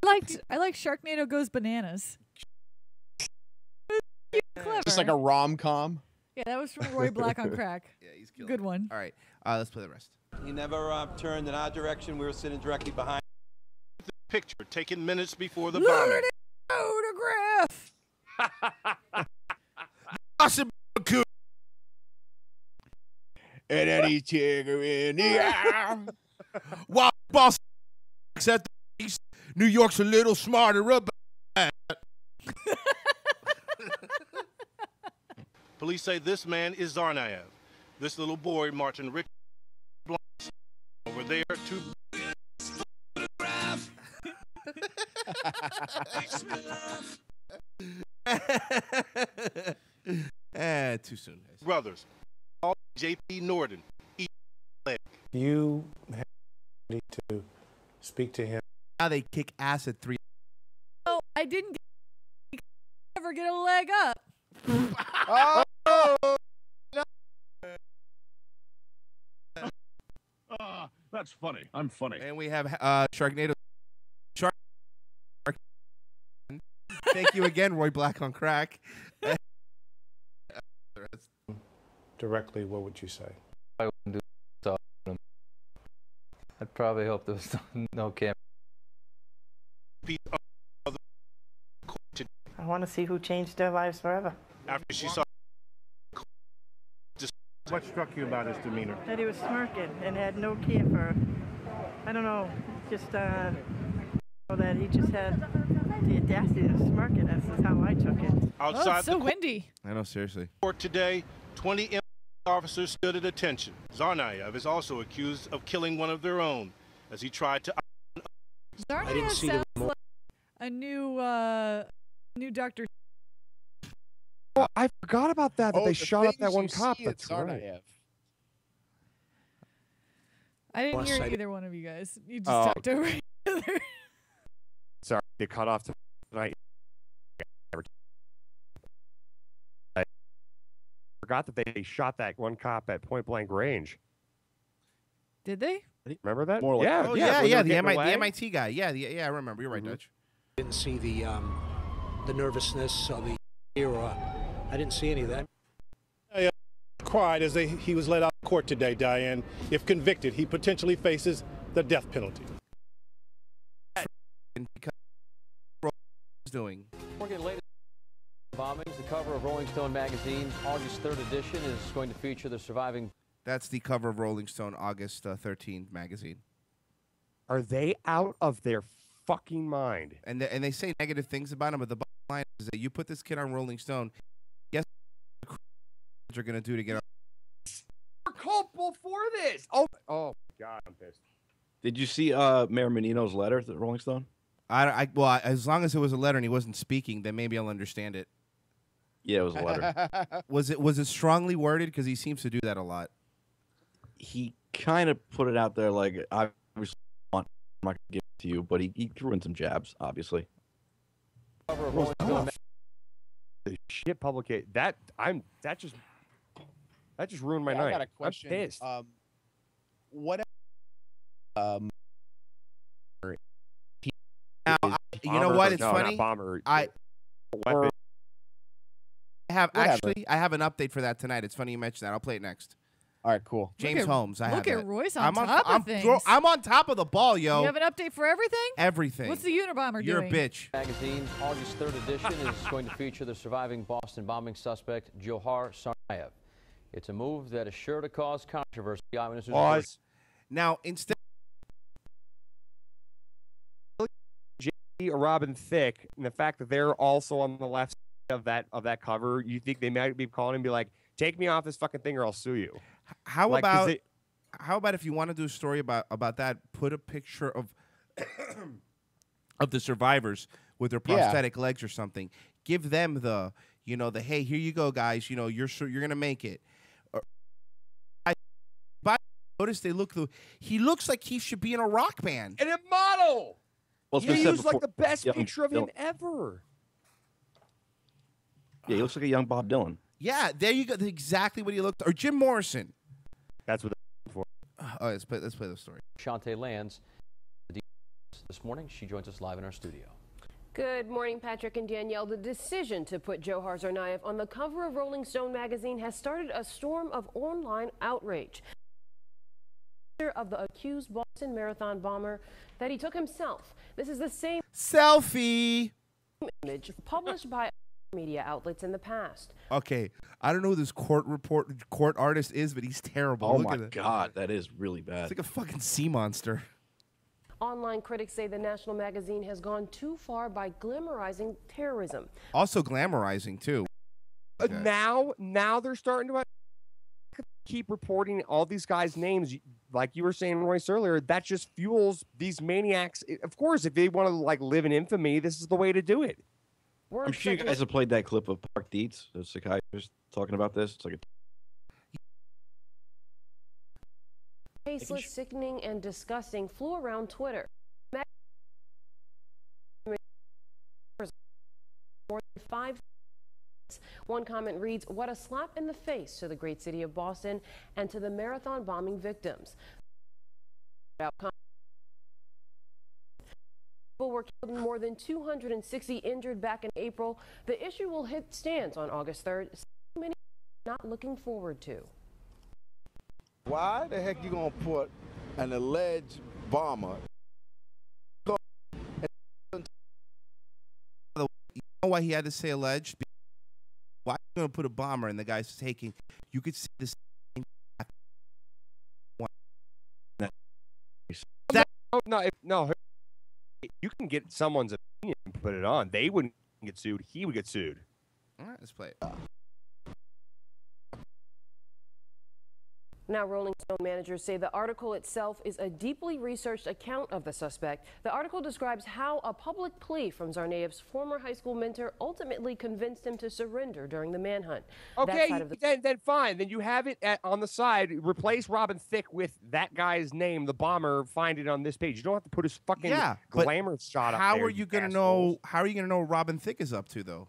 I like Sharknado Goes Bananas. Clever. Just like a rom-com. Yeah, that was from Roy Black on Crack. Yeah, he's killing Good one. All right, let's play the rest. He never turned in our direction. We were sitting directly behind. The picture taken minutes before the bombing. Photograph. And any tiger in the air. While boss at the East, New York's a little smarter about that. Police say this man is Tsarnaev. This little boy, Martin Rich, over there to. Too soon. Brothers, all J.P. Norton. You have to speak to him. Now they kick ass at 3. Oh, I didn't ever get a leg up. Oh, no. That's funny. I'm funny. And we have Sharknado. Thank you again, Roy Black on Crack. Directly, what would you say? I wouldn't do so. I'd probably hope there was no camera. I want to see who changed their lives forever. After she saw. What struck you about his demeanor? That he was smirking and had no care for, I don't know, just that he just had the audacity to smirk at us is how I took it. Outside it's so windy. I know, seriously. Court today, 20 officers stood at attention. Tsarnaev is also accused of killing one of their own as he tried to. Tsarnaev sounds like a new Dr. Oh, I forgot about that. That they shot up that one cop. That's right. right. I didn't hear either one of you guys. You just talked over each other. Sorry, they cut off tonight. I forgot that they shot that one cop at point blank range. Did they? Remember that? More like, yeah. The MIT guy. Yeah, I remember. You're right, Dutch. Didn't see the nervousness or the fear, or I didn't see any of that. Cried as he was let out of court today, Diane. If convicted, he potentially faces the death penalty. Because doing. Working latest bombings, the cover of Rolling Stone magazine's August 3rd edition is going to feature the surviving. That's the cover of Rolling Stone August 13th magazine. Are they out of their fucking mind? And they say negative things about him, but the bottom line is that you put this kid on Rolling Stone, guess what you're going to do to get on. We're culpable for this. Oh my God, I'm pissed. Did you see Mayor Menino's letter to Rolling Stone? Well, as long as it was a letter and he wasn't speaking, then maybe I'll understand it. Yeah, it was a letter. Was it strongly worded? Because he seems to do that a lot. He kind of put it out there like, I'm not going to give it to you, but he threw in some jabs, obviously. Cover of Rolling Stone The shit publication that just ruined my night. I got a question. I'm pissed. What? Now, you know what? It's funny. I have an update for that tonight. It's funny you mentioned that. I'll play it next. All right, cool. James Holmes. Look at Royce on top of things. I'm on top of the ball, yo. You have an update for everything? Everything. What's the Unabomber You're doing? a bitch. Magazine's August 3rd edition is going to feature the surviving Boston bombing suspect, Johar Tsarnaev. It's a move that is sure to cause controversy. Pause. Now, instead or Robin Thicke, and the fact that they're also on the left side of that cover, you think they might be calling and be like, "Take me off this fucking thing, or I'll sue you." How Like, 'cause about how about if you want to do a story about that, put a picture of of the survivors with their prosthetic legs or something. Give them the hey, here you go, guys. You're gonna make it. Notice he looks like he should be in a rock band. And a model. Well, He used like the best picture of him ever. Yeah, he looks like a young Bob Dylan. Yeah, there you go. That's exactly what he looked. Or Jim Morrison. That's what they're for. Oh, let's play the story. Shantae Lands this morning. She joins us live in our studio. Good morning, Patrick and Danielle. The decision to put Johar Tsarnaev on the cover of Rolling Stone magazine has started a storm of online outrage. Of the accused Boston Marathon bomber that he took himself. This is the same selfie image published by media outlets in the past. Okay, I don't know who this court artist is, but he's terrible. Oh Look my at it. God, that is really bad. It's like a fucking sea monster. Online critics say the national magazine has gone too far by glamorizing terrorism. Also glamorizing too. Now they're starting to keep reporting all these guys' names. Like you were saying, Royce, earlier, that just fuels these maniacs. Of course, if they want to live in infamy, this is the way to do it. I'm sure you guys have played that clip of Park Dietz, the psychiatrist, talking about this. It's like Tasteless, sickening, and disgusting flew around Twitter. More than 5. One comment reads, "What a slap in the face to the great city of Boston and to the marathon bombing victims." People were killed and more than 260 injured back in April. The issue will hit stands on August 3rd. So many not looking forward to. Why the heck you gonna put an alleged bomber? You know why he had to say alleged? Why are you going to put a bomber and the guy's taking? You could see this. No. You can get someone's opinion and put it on. They wouldn't get sued. He would get sued. All right, let's play it. Now, Rolling Stone managers say the article itself is a deeply researched account of the suspect. The article describes how a public plea from Tsarnaev's former high school mentor ultimately convinced him to surrender during the manhunt. Okay, then fine. Then you have it on the side. Replace Robin Thicke with that guy's name, the bomber. Find it on this page. You don't have to put his fucking glamour shot up there. How are you going to know? How are you going to know what Robin Thicke is up to, though?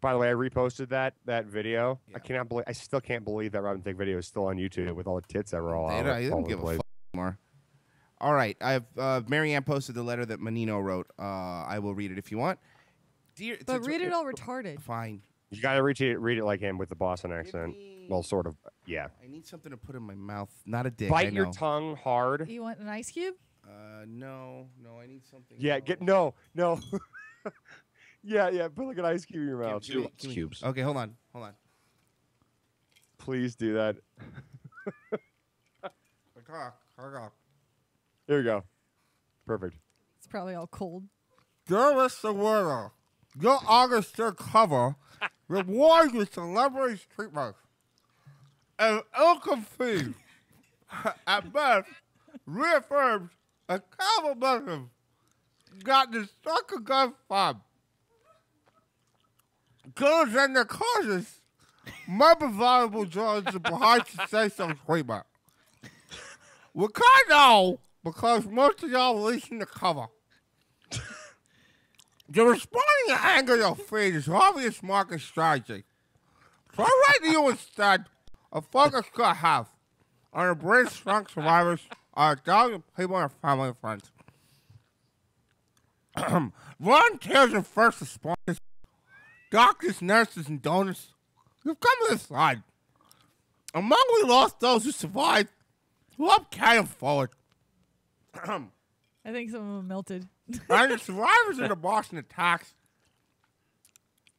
By the way, I reposted that video. Yeah. I still can't believe that Robin Thicke video is still on YouTube with all the tits that were all out. They don't give a fuck anymore. All right, Marianne posted the letter that Menino wrote. I will read it if you want. But read it all retarded. Fine. You got to read it like him with the Boston accent. Well, sort of. Yeah. I need something to put in my mouth, not a dick. Bite your tongue hard. You want an ice cube? No. I need something. Yeah. No. Yeah, put like an ice cube in your mouth. Cubes. Okay, hold on. Please do that. Here we go. Perfect. It's probably all cold. Give us the winner. Your August 3rd cover rewards with celebrity treatment. And ill-conceived, at best, reaffirms a capitalism got the sucker gun from. Goods and their causes might be valuable drugs and perhaps to say some treatment. We can't know because most of y'all releasing the cover. The responding to anger your feed is obvious market strategy. So I write to you instead a focus could have on the British shrunk survivors are 1,000 people and family and friends. Volunteers and first responders, doctors, nurses, and donors, you've come to this side. Among we lost those who survived, who helped carry them forward. I think some of them melted. And the survivors of the Boston attacks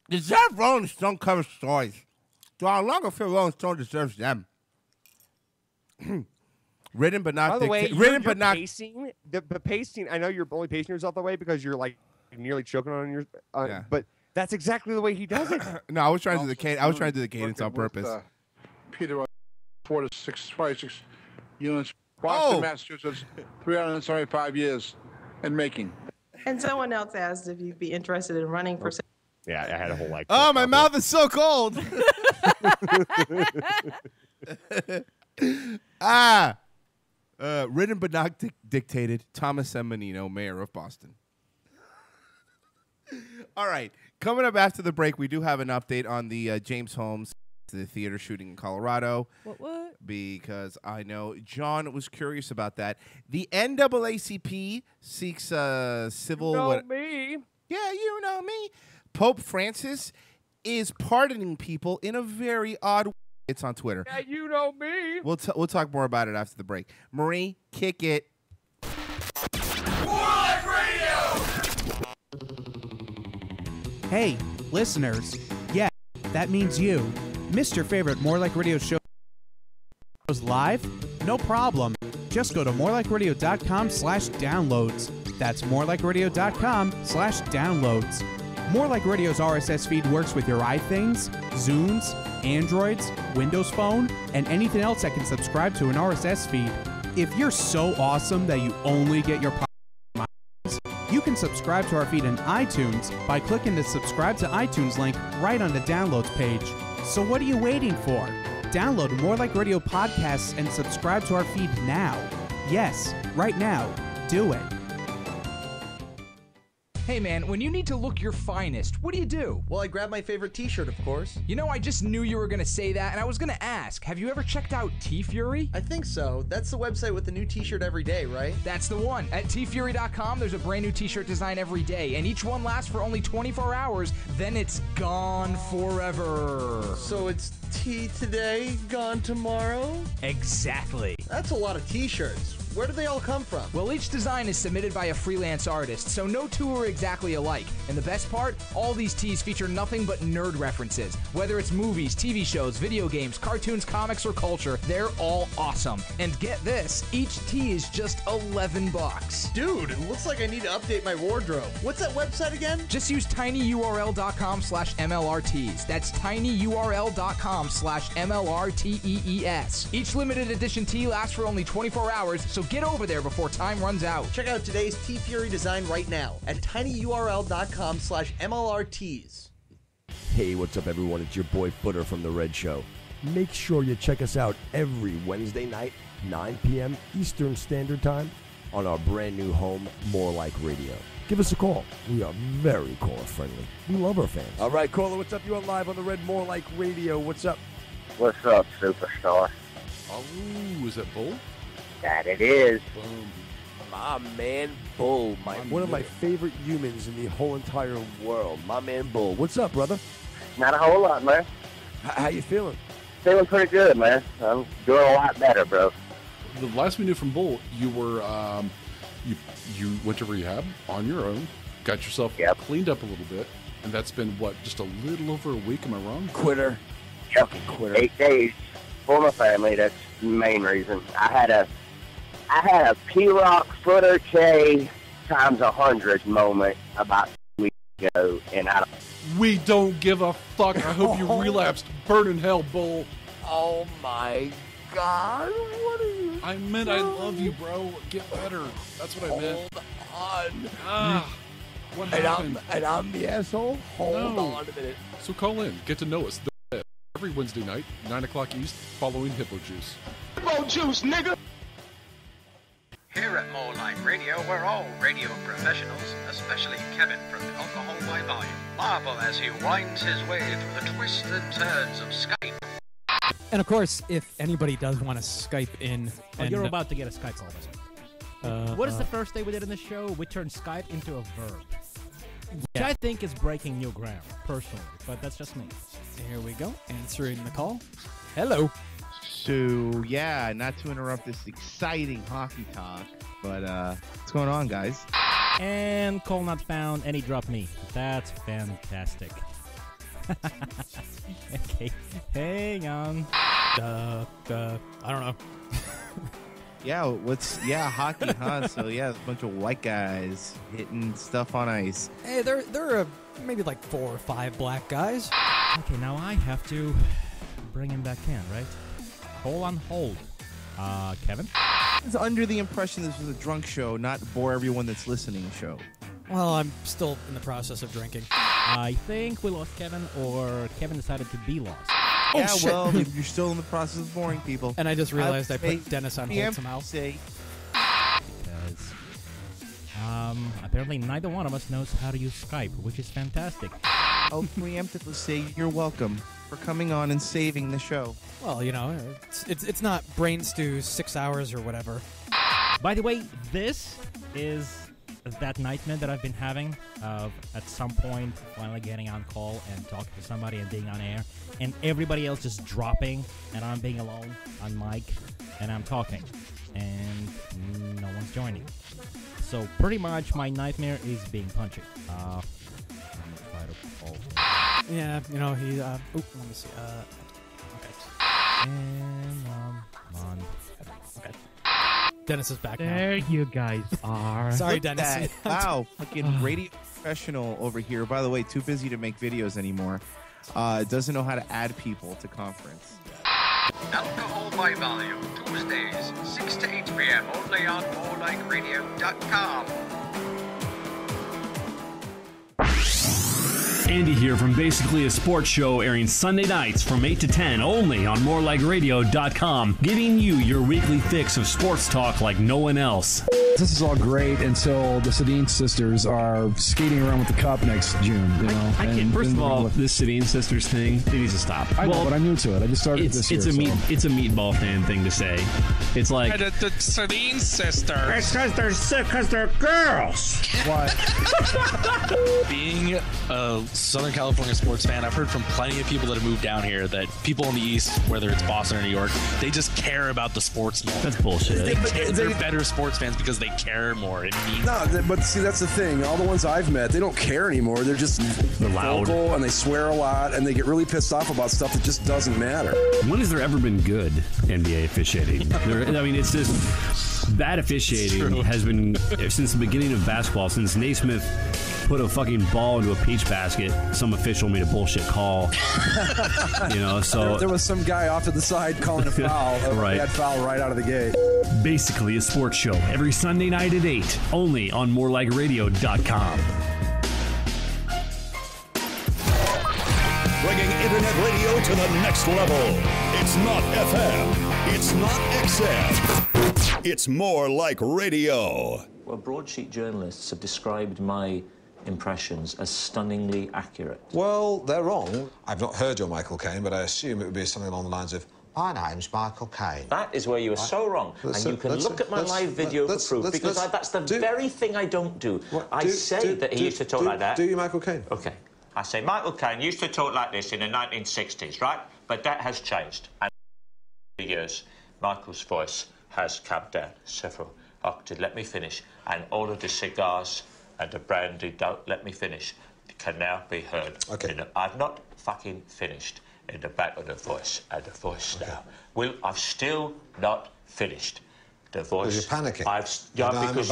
deserve Rolling Stone cover stories. So I no longer feel Rolling Stone deserves them. Written but not By the way, written but not pacing. The pacing. I know you're only pacing yourself that way because you're like nearly choking on your. But that's exactly the way he does it. No, I was trying to do the cadence. I was trying to do the cadence on purpose. Peter, 4 to 6, probably 6 units. Boston, Oh. Massachusetts, 375 years in making. And someone else asked if you'd be interested in running for. Yeah, I had a whole like. Oh, my mouth is so cold. Written but not dictated. Thomas M. Menino, mayor of Boston. All right. Coming up after the break, we do have an update on the James Holmes, the theater shooting in Colorado. What? Because I know John was curious about that. The NAACP seeks civil. me. Yeah, you know me. Pope Francis is pardoning people in a very odd way. It's on Twitter. Yeah, you know me. We'll talk more about it after the break. Marie, kick it. Hey, listeners. Yeah, that means you. Missed your favorite More Like Radio show live? No problem. Just go to morelikeradio.com/downloads. That's morelikeradio.com/downloads. More Like Radio's RSS feed works with your iThings, Zunes, Androids, Windows Phone, and anything else that can subscribe to an RSS feed. If you're so awesome that you only get your podcasts, you can subscribe to our feed in iTunes by clicking the subscribe to iTunes link right on the downloads page. So what are you waiting for? Download More Like Radio podcasts and subscribe to our feed now. Yes, right now. Do it. Hey man, when you need to look your finest, what do? Well, I grab my favorite t-shirt, of course. You know, I just knew you were gonna say that, and I was gonna ask, have you ever checked out T-Fury? I think so. That's the website with the new t-shirt every day, right? That's the one. At tfury.com, there's a brand new t-shirt design every day, and each one lasts for only 24 hours, then it's gone forever. So it's T today, gone tomorrow? Exactly. That's a lot of t-shirts. Where do they all come from? Well, each design is submitted by a freelance artist, so no two are exactly alike. And the best part, all these tees feature nothing but nerd references. Whether it's movies, TV shows, video games, cartoons, comics, or culture, they're all awesome. And get this, each tee is just $11. Dude, it looks like I need to update my wardrobe. What's that website again? Just use tinyurl.com/MLRTees. That's tinyurl.com/MLRTEES. Each limited edition tee lasts for only 24 hours, so get over there before time runs out. Check out today's T-Fury design right now at tinyurl.com/MLRTees. Hey, what's up, everyone? It's your boy Footer from The Red Show. Make sure you check us out every Wednesday night, 9 p.m. Eastern Standard Time, on our brand new home, More Like Radio. Give us a call. We are very caller-friendly. We love our fans. All right, caller, what's up? You are live on The Red More Like Radio. What's up? What's up, superstar? Oh, is it Bull? That it is. Boom. My man Bull, one of my favorite humans in the whole entire world. My man Bull. What's up, brother? Not a whole lot, man. How you feeling? Feeling pretty good, man. I'm doing a lot better, bro. The last we knew from Bull, you were you went to rehab on your own, got yourself cleaned up a little bit, and that's been what, just a little over a week? Am I wrong? Quitter. Yep. Quitter. 8 days for my family. That's the main reason. I had a P-Rock Footer K times 100 moment about 2 weeks ago, and We don't give a fuck. I hope you relapsed. Burn in hell, Bull. Oh my God! What are you? I meant I love you, bro. Get better. That's what I meant. Hold on. What happened? And I'm the asshole? Hold on a minute. So call in. Get to know us. Every Wednesday night, 9 o'clock East, following Hippojuice. Hippojuice, nigga! Here at More Like Radio, we're all radio professionals, especially Kevin from the Alcohol by Volume. Marvel as he winds his way through the twists and turns of Skype. And of course, if anybody does want to Skype in... and you're about to get a Skype call. What is the first thing we did in the show? We turned Skype into a verb. Which I think is breaking new ground, personally, but that's just me. Here we go, answering the call. Hello. So, yeah, not to interrupt this exciting hockey talk, but what's going on, guys? And call not found, and he dropped me. That's fantastic. Okay, hang on. I don't know. Hockey, huh? So, yeah, it's a bunch of white guys hitting stuff on ice. Hey, there are maybe like 4 or 5 black guys. Okay, now I have to bring him back in, right? call on hold. Kevin? I was under the impression this was a drunk show, not bore everyone that's listening show. Well, I'm still in the process of drinking. I think we lost Kevin, or Kevin decided to be lost. Yeah, shit. well, you're still in the process of boring people. And I just realized I say put Dennis on hold somehow. Because apparently neither one of us knows how to use Skype, which is fantastic. I'll preemptively say you're welcome for coming on and saving the show. Well, you know, it's not Brain Stew's 6 hours or whatever. By the way, this is that nightmare that I've been having of at some point finally getting on call and talking to somebody and being on air, and everybody else just dropping, and I'm being alone on mic, and I'm talking, and no one's joining. So pretty much my nightmare is being punchy. I'm gonna try to call. Yeah, you know, he, let me see, okay. And, on. Okay. Dennis is back now. There you guys are. Sorry, Look at Dennis. that. Wow, fucking radio professional over here. By the way, too busy to make videos anymore. Doesn't know how to add people to conference. Alcohol by volume, Tuesdays, 6 to 8 p.m. only on morelikeradio.com. Andy here from Basically a Sports Show, airing Sunday nights from 8 to 10 only on morelikeradio.com, giving you your weekly fix of sports talk like no one else. This is all great until the Sedin sisters are skating around with the cup next June. You know, I can't. First of all, this Sedin sisters thing, it needs to stop. I know, but I'm new to it. I just started this year. It's a meatball fan thing to say. It's like the Sedin sisters. It's because they're girls. What? Being a Southern California sports fan, I've heard from plenty of people that have moved down here that people in the East, whether it's Boston or New York, they just care about the sports more. That's bullshit. They're better sports fans because they care more. It means but see, that's the thing. All the ones I've met, they don't care anymore. They're just loud vocal, and they swear a lot, and they get really pissed off about stuff that just doesn't matter. When has there ever been good NBA officiating? I mean, it's just bad officiating has been since the beginning of basketball, since Naismith put a fucking ball into a peach basket. Some official made a bullshit call. So there was some guy off to the side calling a foul. Right. He had foul right out of the gate. Basically a sports show every Sunday night at 8, only on morelikeradio.com. Bringing internet radio to the next level. It's not FM. It's not XM. It's more like radio. Well, broadsheet journalists have described my impressions as stunningly accurate. Well, they're wrong. I've not heard your Michael Caine, but I assume it would be something along the lines of, my name's Michael Caine. That is where you are so wrong. And you can look at my live video for proof, because that's the very thing I don't do. I say that he used to talk like that. Do you, Michael Caine? OK. I say Michael Caine used to talk like this in the 1960s, right? But that has changed. And in years, Michael's voice has come down several octaves. Let me finish. And all of the cigars and the brandy, don't let me finish, can now be heard. Okay. I've not fucking finished in the back of the voice, and the voice now. I've still not finished. The voice. You're panicking. Because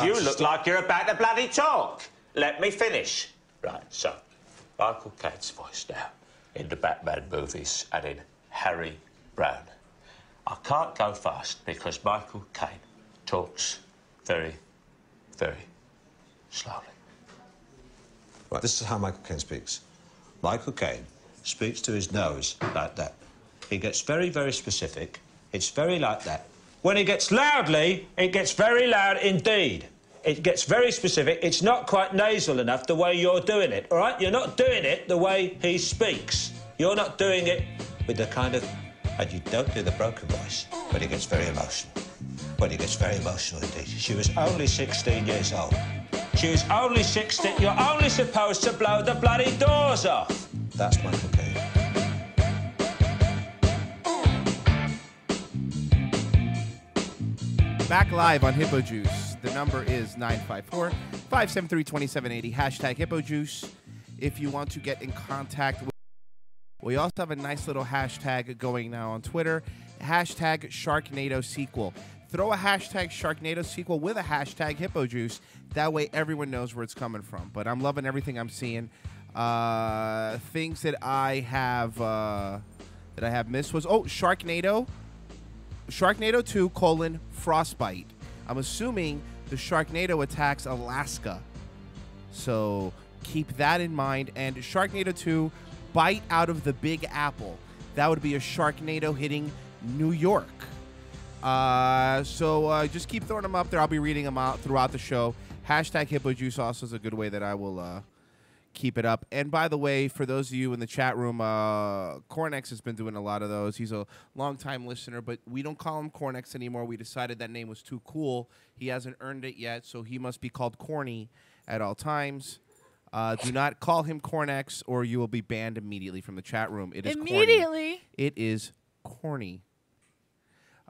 you look like you're about to bloody talk. Let me finish. Right, so, Michael Caine's voice now, in the Batman movies and in Harry Brown. I can't go fast because Michael Caine talks very, very slowly. Right, this is how Michael Caine speaks. Michael Caine speaks to his nose like that. He gets very, very specific. It's very like that. When he gets loudly, it gets very loud indeed. It gets very specific. It's not quite nasal enough the way you're doing it, all right? You're not doing it the way he speaks. You're not doing it with the kind of... And you don't do the broken voice, but he gets very emotional. Well, he gets very emotional indeed. She was only 16 years old. She was only 16. You're only supposed to blow the bloody doors off. That's Michael Caine. Back live on Hippojuice. The number is 954-573-2780. Hashtag Hippojuice. If you want to get in contact with... We also have a nice little hashtag going now on Twitter. Hashtag Sharknado Sequel. Throw a hashtag Sharknado Sequel with a hashtag Hippojuice. That way everyone knows where it's coming from. But I'm loving everything I'm seeing. Things that I have missed was... Oh, Sharknado. Sharknado 2, Frostbite. I'm assuming the Sharknado attacks Alaska. So keep that in mind. And Sharknado 2, Bite out of the Big Apple. That would be a Sharknado hitting New York. So just keep throwing them up there. I'll be reading them out throughout the show. Hashtag Hippojuice also is a good way that I will keep it up. And by the way, for those of you in the chat room, Cornex has been doing a lot of those. He's a longtime listener, but we don't call him Cornex anymore. We decided that name was too cool. He hasn't earned it yet, so he must be called Corny at all times. Do not call him Cornex, or you will be banned immediately from the chat room. It is immediately. Corny. It is corny.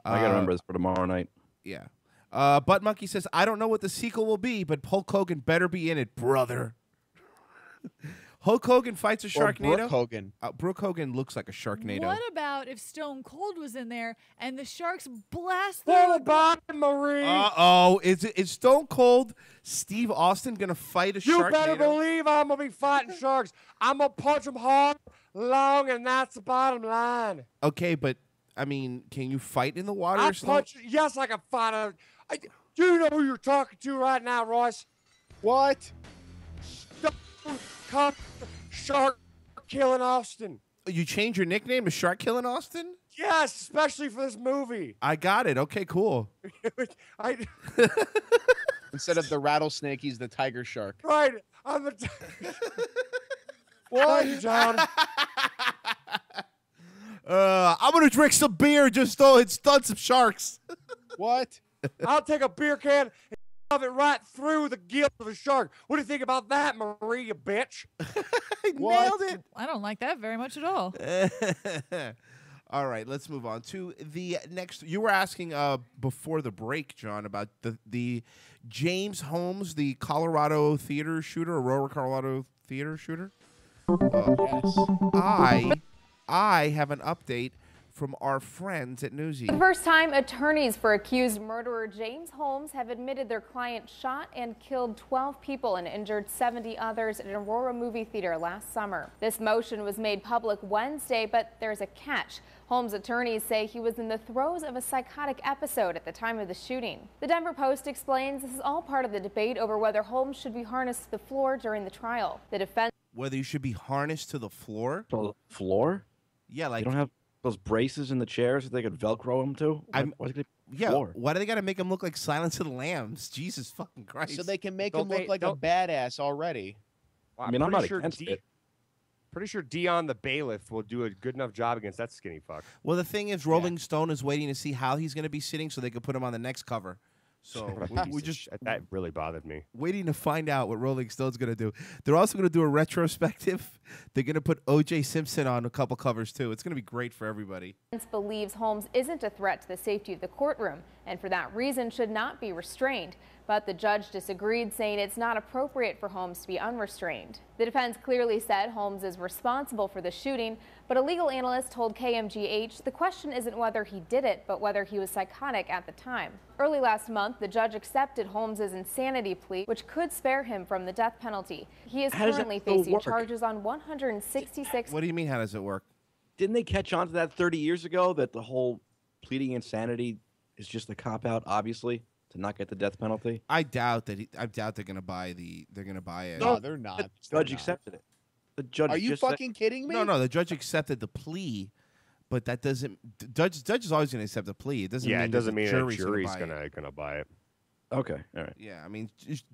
I gotta remember this for tomorrow night. Yeah. Butt Monkey says, I don't know what the sequel will be, but Hulk Hogan better be in it, brother. Hulk Hogan fights a Sharknado. Brooke Hogan. Brooke Hogan looks like a Sharknado. What about if Stone Cold was in there and the Sharks blast Pull through? the bottom, Marie. Uh-oh. Is Stone Cold Steve Austin going to fight a Sharknado? You better believe I'm going to be fighting sharks. I'm going to punch them hard, long, and that's the bottom line. Okay, but, I mean, can you fight in the water? I punch. Yes, I can fight. Do you know who you're talking to right now, Royce? What? Shark killing Austin. You change your nickname to Shark Killing Austin? Yes, especially for this movie. I got it. Okay, cool. Instead of the rattlesnake, he's the tiger shark. Right. I'm the. What? Thank you, John. I'm going to drink some beer just so it's done some sharks. What? I'll take a beer can and shove it right through the gill of a shark. What do you think about that, Marie, you bitch? Nailed it. I don't like that very much at all. All right, let's move on to the next. You were asking before the break, John, about the James Holmes, the Colorado theater shooter, Aurora, Colorado theater shooter. Yes. I have an update from our friends at Newsy. For the first time, attorneys for accused murderer James Holmes have admitted their client shot and killed 12 people and injured 70 others at an Aurora movie theater last summer. This motion was made public Wednesday, but there's a catch. Holmes' attorneys say he was in the throes of a psychotic episode at the time of the shooting. The Denver Post explains this is all part of the debate over whether Holmes should be harnessed to the floor during the trial. The defense... Whether you should be harnessed to the floor? The floor? Yeah, like... You don't have those braces in the chairs that they could Velcro him to? Why do they got to make him look like Silence of the Lambs? Jesus fucking Christ. So they can make him look like a badass already. Well, I mean, I'm not against it. Pretty sure Dion the bailiff will do a good enough job against that skinny fuck. Well, the thing is, Rolling Stone is waiting to see how he's going to be sitting so they could put him on the next cover. So we just that really bothered me. Waiting to find out what Rolling Stone's going to do. They're also going to do a retrospective. They're going to put O.J. Simpson on a couple covers too. It's going to be great for everybody. believes Holmes isn't a threat to the safety of the courtroom and for that reason should not be restrained. But the judge disagreed, saying it's not appropriate for Holmes to be unrestrained. The defense clearly said Holmes is responsible for the shooting, but a legal analyst told KMGH the question isn't whether he did it, but whether he was psychotic at the time. Early last month, the judge accepted Holmes' insanity plea, which could spare him from the death penalty. He is currently facing charges on 166. What do you mean, how does it work? Didn't they catch on to that 30 years ago, that the whole pleading insanity is just a cop-out, obviously, to not get the death penalty? I doubt that. I doubt they're gonna buy the. They're gonna buy it. No, they're not. The judge accepted it. The judge. Are you just said- fucking kidding me? No, the judge accepted the plea, but that doesn't. Judge is always gonna accept the plea. It doesn't. Yeah, mean it doesn't that mean the a jury's jury's gonna buy it. Okay, all right. Yeah, I mean,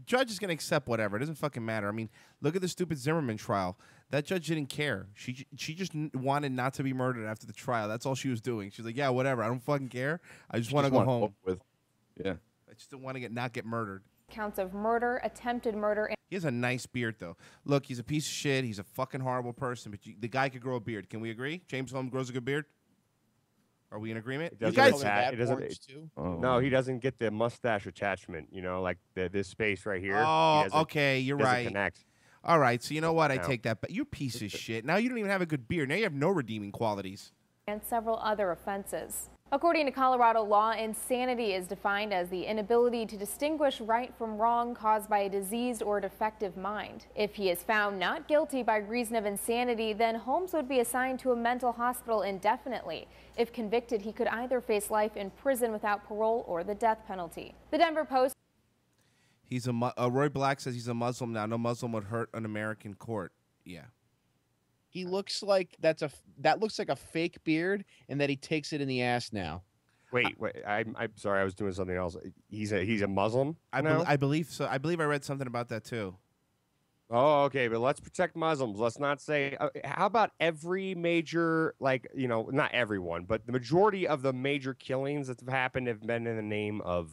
judge is gonna accept whatever. It doesn't fucking matter. I mean, look at the stupid Zimmerman trial. That judge didn't care. She just wanted not to be murdered after the trial. That's all she was doing. She's like, yeah, whatever. I don't fucking care. I just want to go home. Yeah. I just don't want to not get murdered. Counts of murder, attempted murder, and He has a nice beard, though. Look, he's a piece of shit. He's a fucking horrible person, but the guy could grow a beard. Can we agree? James Holmes grows a good beard? Are we in agreement? It You doesn't guys, No, he doesn't get the mustache attachment. You know, like this space right here. Oh, He doesn't- okay, you're doesn't right. Connect. All right, so you know what? I No. take that back. You're a piece of shit. Now you don't even have a good beard. Now you have no redeeming qualities. and several other offenses. According to Colorado law, insanity is defined as the inability to distinguish right from wrong caused by a diseased or defective mind. If he is found not guilty by reason of insanity, then Holmes would be assigned to a mental hospital indefinitely. If convicted, he could either face life in prison without parole or the death penalty. The Denver Post. He's Roy Black says he's a Muslim now. No Muslim would hurt an American court. Yeah. He looks like that looks like a fake beard, and that he takes it in the ass now. Wait. I'm sorry. I was doing something else. He's a Muslim. I believe so. I believe I read something about that too. Oh, okay. But let's protect Muslims. Let's not say. How about every major, not everyone, but the majority of the major killings that have happened have been in the name of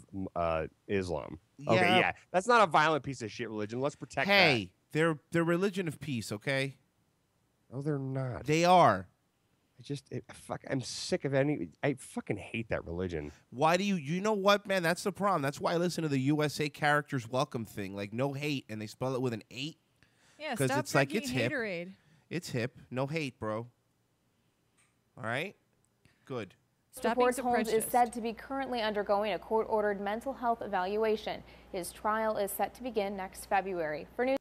Islam. Yeah. Okay, yeah. That's not a violent piece of shit religion. Let's protect that. Hey, they're religion of peace. Okay. No, they're not. They are. I'm sick of I fucking hate that religion. Why do you know what, man? That's the problem. That's why I listen to the USA Characters Welcome thing. Like, no hate, and they spell it with an 8. Yeah, because stop it's like it's drinking hip. Haterade. It's hip. No hate, bro. All right? Good. Reports Holmes is said to be currently undergoing a court-ordered mental health evaluation. His trial is set to begin next February. For news.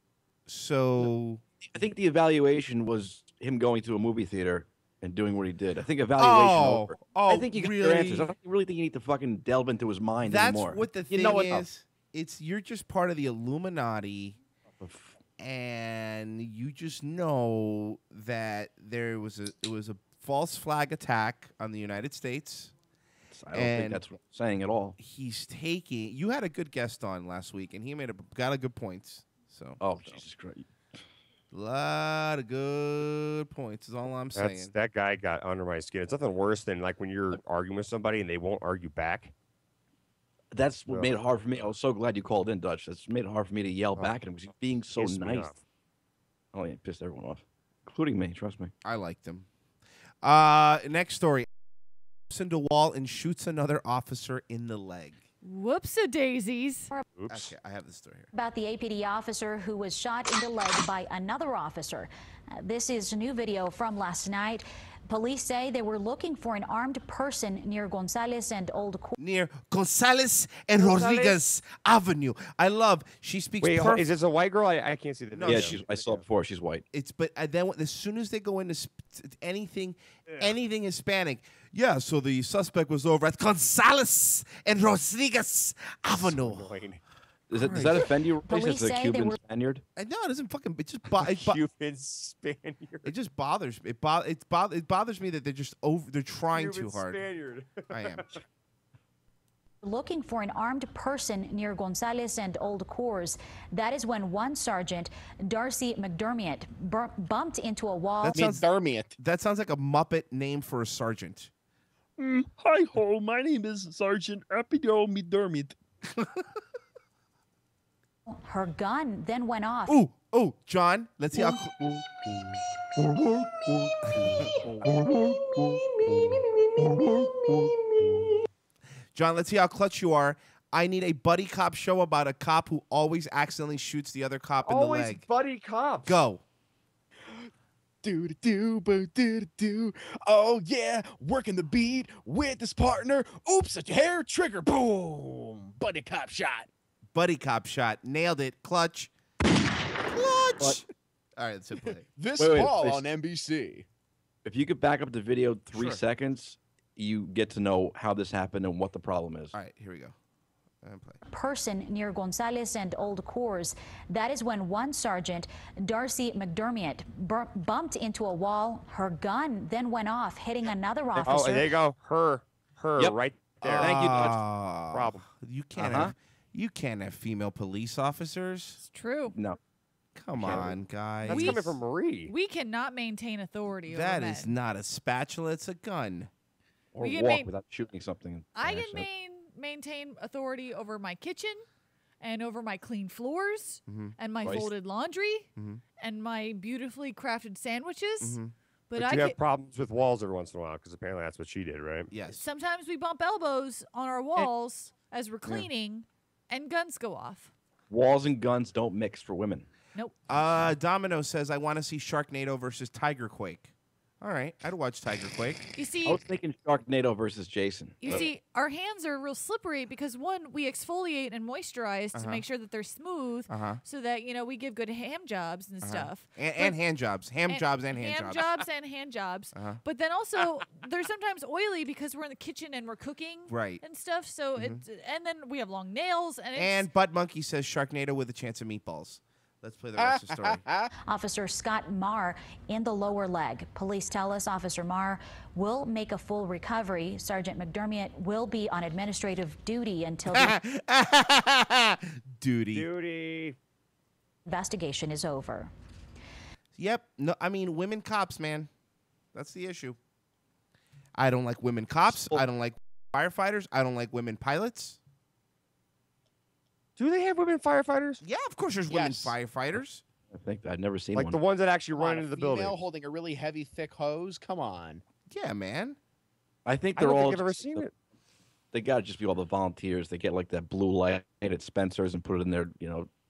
So I think the evaluation was him going to a movie theater and doing what he did. I think evaluation over. I think you got your answers. I don't really think you need to fucking delve into his mind anymore. That's what the thing is. You're just part of the Illuminati, and you just know that it was a false flag attack on the United States. I don't think that's what I'm saying at all. He's taking. You had a good guest on last week, and he got a good points. So. Jesus Christ. A lot of good points is all I'm saying. That guy got under my skin. It's nothing worse than like when you're arguing with somebody and they won't argue back. That's what made it hard for me. I was so glad you called in, Dutch. That's made it hard for me to yell back at him because he's being so nice. Oh, yeah, pissed everyone off, including me. Trust me. I liked him. Next story. Into wall and shoots another officer in the leg. Whoops-a-daisies. Okay, I have the story here. About the APD officer who was shot in the leg by another officer. This is new video from last night. Police say they were looking for an armed person near Gonzalez and Old Near Gonzalez and Rodriguez Avenue. I love. She speaks. Wait, is this a white girl? I can't see the. No, yeah, I saw it before. She's white. But then as soon as they go into anything Hispanic, yeah. So the suspect was over at Gonzalez and Rodriguez Avenue. Does that offend you? Police it's a Cuban Spaniard? No, it doesn't fucking. It just Cuban Spaniard. It just bothers me. It bothers me that they're just They're trying Cuban too hard. Spaniard. I am. Looking for an armed person near Gonzalez and Old Coors. That is when one sergeant, Darcy McDermott, bumped into a wall. That sounds like a Muppet name for a sergeant. Hi ho, my name is Sergeant Rapido McDermott. Her gun then went off. Ooh, John, let's see how. John, let's see how clutch you are. I need a buddy cop show about a cop who always accidentally shoots the other cop in the leg. Always buddy cops. Go. Do. Oh yeah, working the beat with his partner. Oops, a hair trigger. Boom. Buddy cop shot. Buddy cop shot. Nailed it. Clutch. Clutch. All right, that's it. This fall on NBC. If you could back up the video 3 seconds, you get to know how this happened and what the problem is. All right, here we go. Person near Gonzalez and Old Coors. That is when one sergeant, Darcy McDermott, bumped into a wall. Her gun then went off, hitting another officer. Oh, there you go. Her right there. Thank you. Problem. You can't have female police officers. It's true. No. Come on, guys. That's coming from Marie. We cannot maintain authority over That is not a spatula. It's a gun. Or walk without shooting something. I can maintain authority over my kitchen and over my clean floors and my folded laundry and my beautifully crafted sandwiches. But you have problems with walls every once in a while because apparently that's what she did, right? Yes. Sometimes we bump elbows on our walls as we're cleaning and guns go off. Walls and guns don't mix for women. Nope. Domino says, I want to see Sharknado versus Tiger Quake. All right, I'd watch Tiger Quake. You see, I was thinking Sharknado versus Jason. You see, our hands are real slippery because one, we exfoliate and moisturize to make sure that they're smooth, so that we give good ham jobs and stuff, and hand jobs, ham jobs. and hand jobs. But then also they're sometimes oily because we're in the kitchen and we're cooking, and stuff. So it's and then we have long nails and Butt Monkey says Sharknado with a chance of meatballs. Let's play the rest of the story. Officer Scott Marr in the lower leg. Police tell us Officer Marr will make a full recovery. Sergeant McDermott will be on administrative duty until the duty investigation is over. Yep. No, I mean, women cops, man. That's the issue. I don't like women cops. I don't like firefighters. I don't like women pilots. Do they have women firefighters? Yeah, of course there's women firefighters. I think I'd never seen Like one. the ones that actually run into the building. Holding a really heavy, thick hose. Come on. Yeah, man. I think I they're don't all. think I've ever seen it. They got to just be all the volunteers. They get like that blue light at Spencer's and put it in their,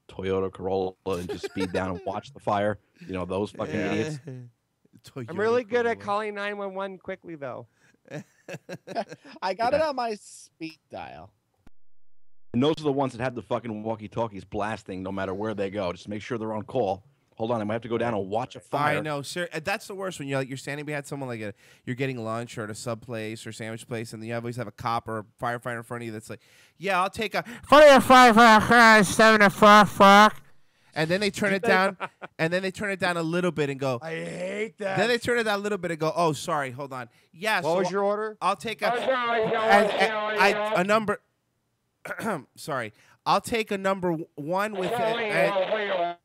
Toyota Corolla and just speed down and watch the fire. Those fucking idiots. I'm really good at calling 911 quickly, though. I got it on my speed dial. And those are the ones that have the fucking walkie-talkies blasting no matter where they go. Just make sure they're on call. Hold on, I might have to go down and watch a fire. I know, sir. That's the worst when you're standing behind someone you're getting lunch or at a sub place or sandwich place, and you always have a cop or a firefighter in front of you that's like, "Yeah, I'll take a 7 and then they turn it down, and then they turn it down a little bit and go, I hate that. Then they turn it down a little bit and go, "Oh, sorry, hold on. Yeah, What was your order? I'll take a number." Sorry, I'll take a number one with it.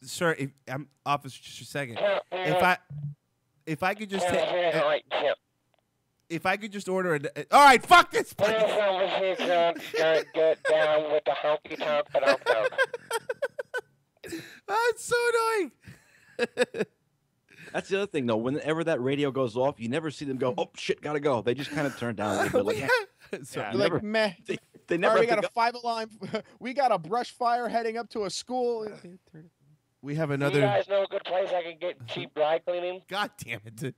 Sir, I'm officer, just a second. If I could just take, if I could just order it. All right, fuck this place. Get down with the honky tonk. It's so annoying. That's the other thing, though. Whenever that radio goes off, you never see them go, "Oh shit, gotta go." They just kind of turn down a little bit, like, Like meh. They never. We got a 5-alarm. We got a brush fire heading up to a school. We have another. You guys know a good place I can get cheap dry cleaning? God damn it!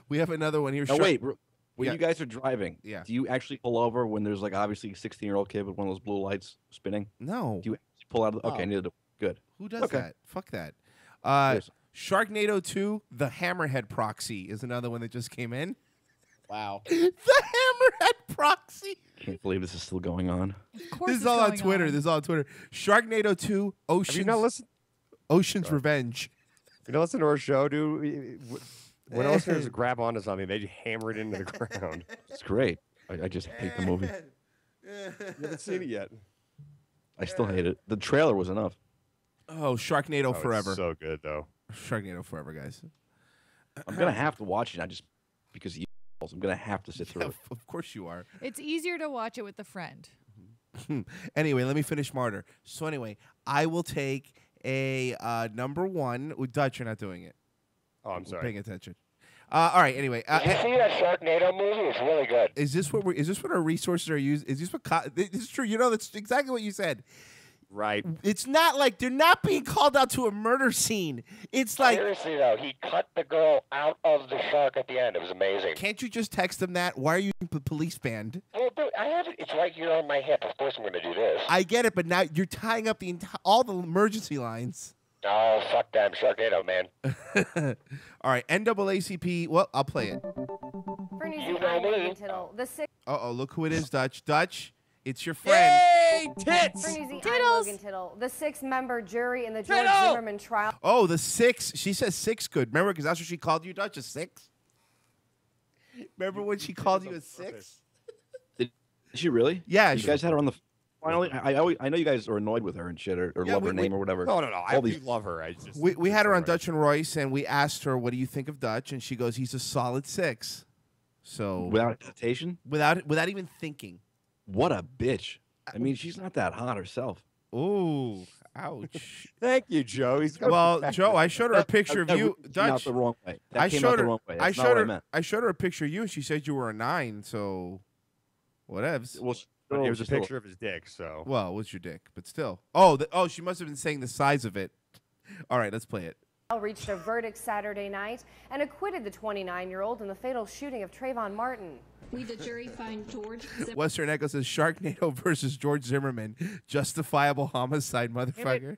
We have another one here. Now wait, when you guys are driving, Yeah. do you actually pull over when there's like obviously a 16-year-old kid with one of those blue lights spinning? No. Do you actually pull out of the? Okay, No. neither do. Good. Who does Okay. that? Fuck that. Sharknado 2, the Hammerhead Proxy is another one that just came in. Wow. The Hammerhead Proxy. Can't believe this is still going on. This is all on Twitter. This is all on Twitter. Sharknado 2, Ocean's Revenge. You know, listen to our show, dude. When listeners grab onto something, they just hammer it into the ground. It's great. I just hate the movie. You haven't seen it yet. I still hate it. The trailer was enough. Oh, Sharknado It's Forever. so good, though. Sharknado Forever, guys. I'm gonna have to watch it, not just because of you. I'm gonna have to sit through it. Of course you are. It's easier to watch it with a friend. Anyway, let me finish Martyr. So anyway, I will take a number one. Dutch, you're not doing it. Oh, I'm sorry. Paying attention. All right. Anyway, Did you see that Sharknado movie? It's really good. is this what our resources are used? Is this what? This is true. You know, that's exactly what you said. Right. It's not like they're not being called out to a murder scene. It's like, Seriously, though, he cut the girl out of the shark at the end. It was amazing. can't you just text them that? Why are you using police band? Well, dude, I have it. It's right here on my hip. Of course I'm going to do this. I get it, but now you're tying up all the emergency lines. Oh, fuck them. Sharknado, man. All right, NAACP. Well, I'll play it. For New Zealand, I'm Logan Tittle. The six. Uh-oh, look who it is, Dutch. Dutch, it's your friend. Yay, tits! For New Zealand, I'm Logan Tittle. The 6-member jury in the George Zimmerman trial. Oh, the 6. She says 6 good. Remember, because that's what she called you, Dutch, a 6? Remember when she called you a 6? Did she really? Yeah. You guys had her on the. Finally, I know you guys are annoyed with her and shit, or love her name or whatever. No. All these. love her. I just We had her on Dutch and Royce, and we asked her, what do you think of Dutch? And she goes, he's a solid 6. So Without hesitation? Without even thinking. What a bitch. I mean, she's not that hot herself. Ooh, ouch. Thank you, Joe. Well, Joe, I showed her a picture of you, That came out Dutch. the wrong way. That I came showed out the her. wrong way. I That's not showed what I her. meant. I showed her a picture of you, and she said you were a 9. So, whatevs. Well, But it was a she's still- picture of his dick, so. Well, what's your dick? But still. Oh, she must have been saying the size of it. All right, let's play it. reached a verdict Saturday night and acquitted the 29-year-old in the fatal shooting of Trayvon Martin. We, the jury, find George. Western Echo says Sharknado versus George Zimmerman. Justifiable homicide, motherfucker.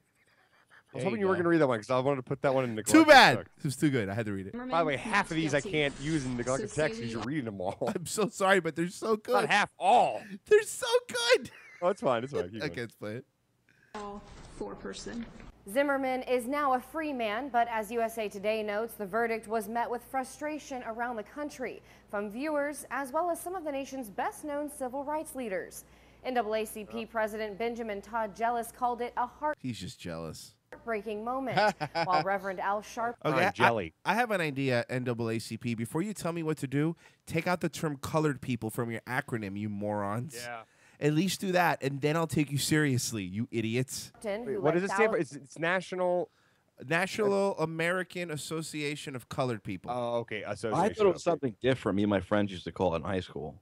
I was hoping you were going to read that one because I wanted to put that one in the Too bad. It was too good. I had to read it. By the way, half of these I can't use in neglected text because you're reading them all. I'm so sorry, but they're so good. Not half, all. They're so good. Oh, it's fine. It's fine. Keep I going. can't play it. All four-person. Zimmerman is now a free man, but as USA Today notes, the verdict was met with frustration around the country from viewers as well as some of the nation's best-known civil rights leaders. NAACP President Benjamin Todd Jellis called it a He's just jealous. heartbreaking moment, while Reverend Al Sharp. Okay, I have an idea, NAACP. Before you tell me what to do, take out the term colored people from your acronym, you morons. Yeah. At least do that, and then I'll take you seriously, you idiots. Wait, what does it stand for? It's National American Association of Colored People. Oh, okay. Association. I thought it was something different. Me and my friends used to call it in high school.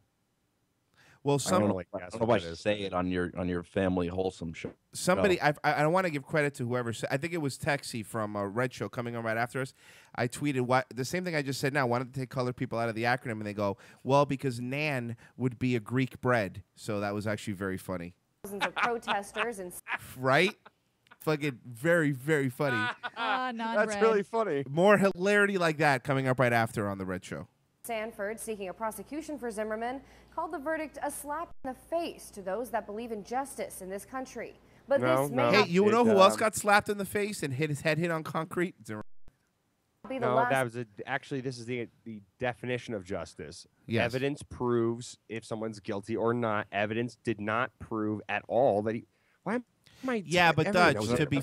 Well, I don't know if I should say it on your family wholesome show. Somebody, I don't want to give credit to whoever said. I think it was Texie from Red Show coming on right after us. I tweeted the same thing I just said now. Wanted to take colored people out of the acronym, and they go, "Well, because Nan would be a Greek bread." So that was actually very funny. Thousands of protesters and Right? Fucking very, very funny. Non-bread. really funny. More hilarity like that coming up right after on the Red Show. Sanford, seeking a prosecution for Zimmerman, called the verdict a slap in the face to those that believe in justice in this country. But this may Hey, not you know who else got slapped in the face and his head hit on concrete? be the No, last. that was actually this is the definition of justice. Yes. Evidence proves if someone's guilty or not. Evidence did not prove at all that he. Why am I? Yeah, but everyone Dutch, knows to it. be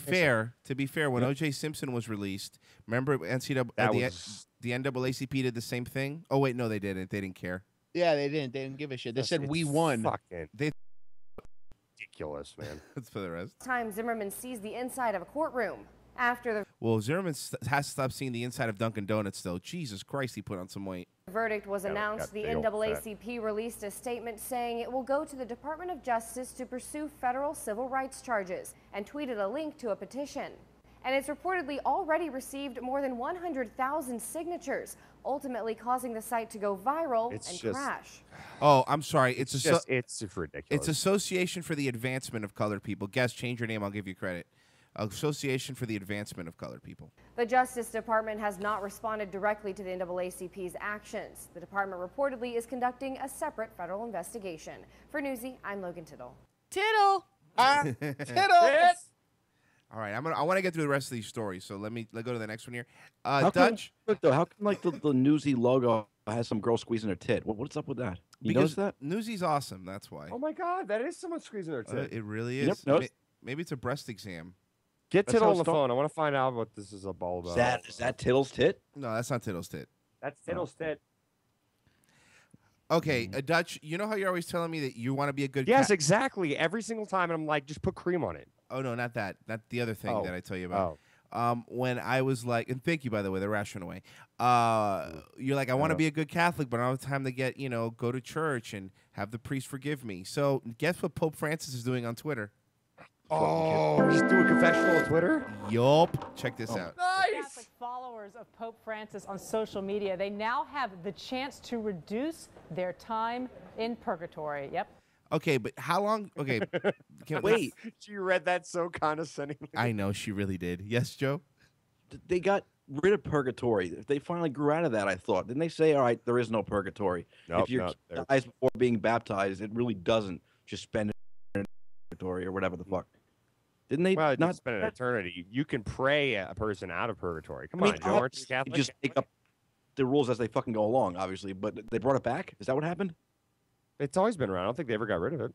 fair, when O.J. Simpson was released, remember the NAACP did the same thing? Oh wait, no, they didn't. They didn't care. Yeah, they didn't. They didn't give a shit. They said we won. Fucking They ridiculous, man. That's for the rest. Time Zimmerman sees the inside of a courtroom after the Well, Zimmerman has to stop seeing the inside of Dunkin' Donuts, though. Jesus Christ, he put on some weight. verdict was Yeah, announced. got The big old fat. NAACP released a statement saying it will go to the Department of Justice to pursue federal civil rights charges and tweeted a link to a petition. And it's reportedly already received more than 100,000 signatures, ultimately causing the site to go viral and crash. Oh, I'm sorry. It's ridiculous. It's Association for the Advancement of Colored People. Guess, change your name. I'll give you credit. Association for the Advancement of Colored People. The Justice Department has not responded directly to the NAACP's actions. The department reportedly is conducting a separate federal investigation. For Newsy, I'm Logan Tittle. Tittle. Tittle. All right, I want to get through the rest of these stories, so let's go to the next one here. How Dutch. come like the Newsy logo has some girl squeezing her tit? What's up with that? You notice that? Newsy's awesome. That's why. Oh my God, that is someone squeezing their tit. It really Yep, is. noticed. Maybe it's a breast exam. Get That's Tittle how on the it's done. phone. I want to find out what this is all about. Is that Tittle's tit? No, that's not Tittle's tit. That's Tittle's tit. Okay, Dutch, you know how you're always telling me that you want to be a good Yes, exactly. Every single time, and I'm like, just put cream on it. Oh, no, not that. Not the other thing Oh. that I tell you about. When I was like, and thank you, by the way, the rash went away. You're like, I want to be a good Catholic, but I don't have time to go to church and have the priest forgive me. So guess what Pope Francis is doing on Twitter? Oh, he's doing confessional on Twitter? Yup. Check this out. Catholic followers of Pope Francis on social media, they now have the chance to reduce their time in purgatory. Yep. Okay, but how long? Okay. Wait. She read that so condescendingly. I know she really did. Yes, Joe? They got rid of purgatory. They finally grew out of that, I thought. Didn't they say, all right, there is no purgatory? Nope, if your kid dies before being baptized, it really doesn't just spend it in purgatory or whatever the fuck. Didn't they Well, it not doesn't spend an eternity. You can pray a person out of purgatory. Come I mean, on, Joe, aren't you obviously, Catholic? just make up the rules as they fucking go along, obviously. But they brought it back? Is that what happened? It's always been around. I don't think they ever got rid of it.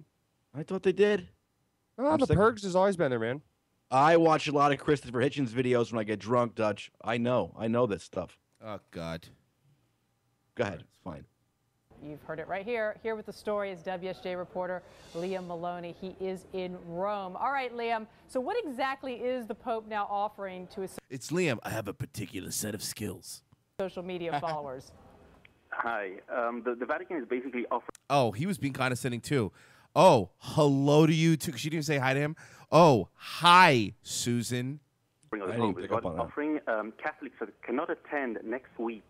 I thought they did. Oh, the purge has always been there, man. I watch a lot of Christopher Hitchens videos when I get drunk, Dutch. I know this stuff. Oh, God. Go ahead. It's fine. You've heard it right here. Here with the story is WSJ reporter Liam Maloney. He is in Rome. All right, Liam. So what exactly is the Pope now offering to his It's Liam. I have a particular set of skills. social media followers? Hi. The Vatican is basically offering. Oh, he was being condescending too. Oh, hello to you too. She didn't even say hi to him. Oh, hi, Susan. Offering Catholics that cannot attend next week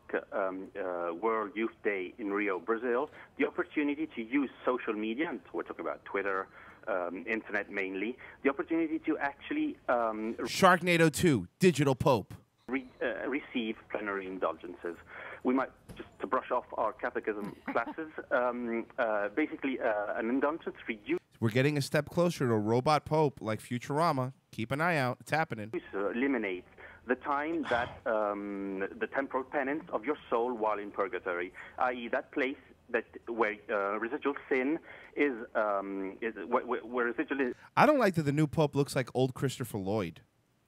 World Youth Day in Rio, Brazil, the opportunity to use social media, and we're talking about Twitter, internet mainly, the opportunity to actually Sharknado 2, Digital Pope. Receive plenary indulgences. We might, just to brush off our catechism classes, basically an indulgence for youth. We're getting a step closer to a robot pope like Futurama. Keep an eye out. It's happening. Eliminate the time that the temporal penance of your soul while in purgatory, i.e., that place that where residual sin is where residual is I don't like that the new pope looks like old Christopher Lloyd.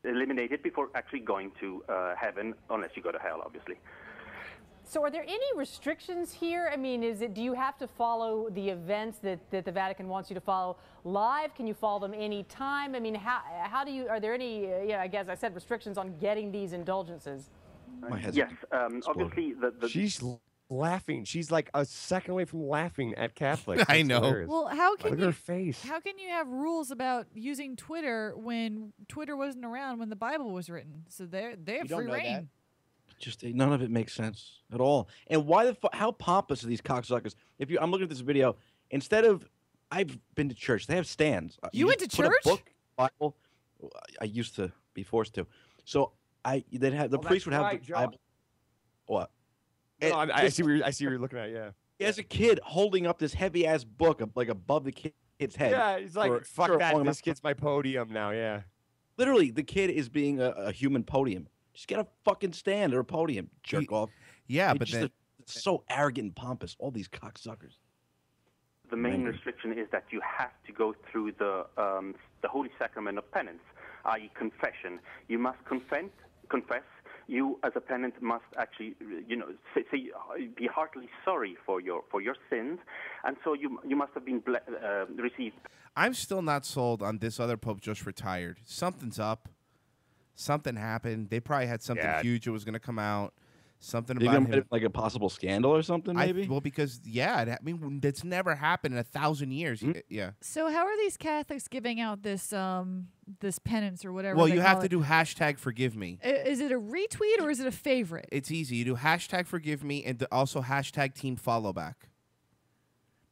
Eliminated before actually going to heaven, unless you go to hell, obviously. So are there any restrictions here? I mean, do you have to follow the events that the Vatican wants you to follow live? Can you follow them anytime? I mean, how do you, are there any, I guess I said restrictions on getting these indulgences? Yes, obviously She's laughing. She's like a second away from laughing at Catholics. I know. Hilarious. Well, how can Look at her face. How can you have rules about using Twitter when Twitter wasn't around when the Bible was written? So they have free reign. Just none of it makes sense at all. And why the how pompous are these cocksuckers? I'm looking at this video, instead of, I've been to church. They have stands. You went to put church? A book, Bible. I used to be forced to. So they'd have the priest would have the Bible. What? No, I see what you're looking at. Yeah. As a kid, holding up this heavy ass book like above the kid's head. Yeah, he's like, fuck that. This kid's my podium now. Yeah. Literally, the kid is being a human podium. Just get a fucking stand or a podium, jerk off. Yeah, but it's so arrogant and pompous. All these cocksuckers. The main restriction is that you have to go through the holy sacrament of penance, i.e., confession. You must confess. You, as a penitent, must actually, be heartily sorry for your sins, and so you must have been received. I'm still not sold on this other pope just retired. Something's up. Something happened. They probably had something huge that was going to come out. Something about him, like a possible scandal or something, maybe. Well, because that's never happened in 1,000 years. Yeah. So how are these Catholics giving out this this penance or whatever? Well, you have to do #ForgiveMe. Is it a retweet or is it a favorite? It's easy. You do #ForgiveMe and also #TeamFollowback.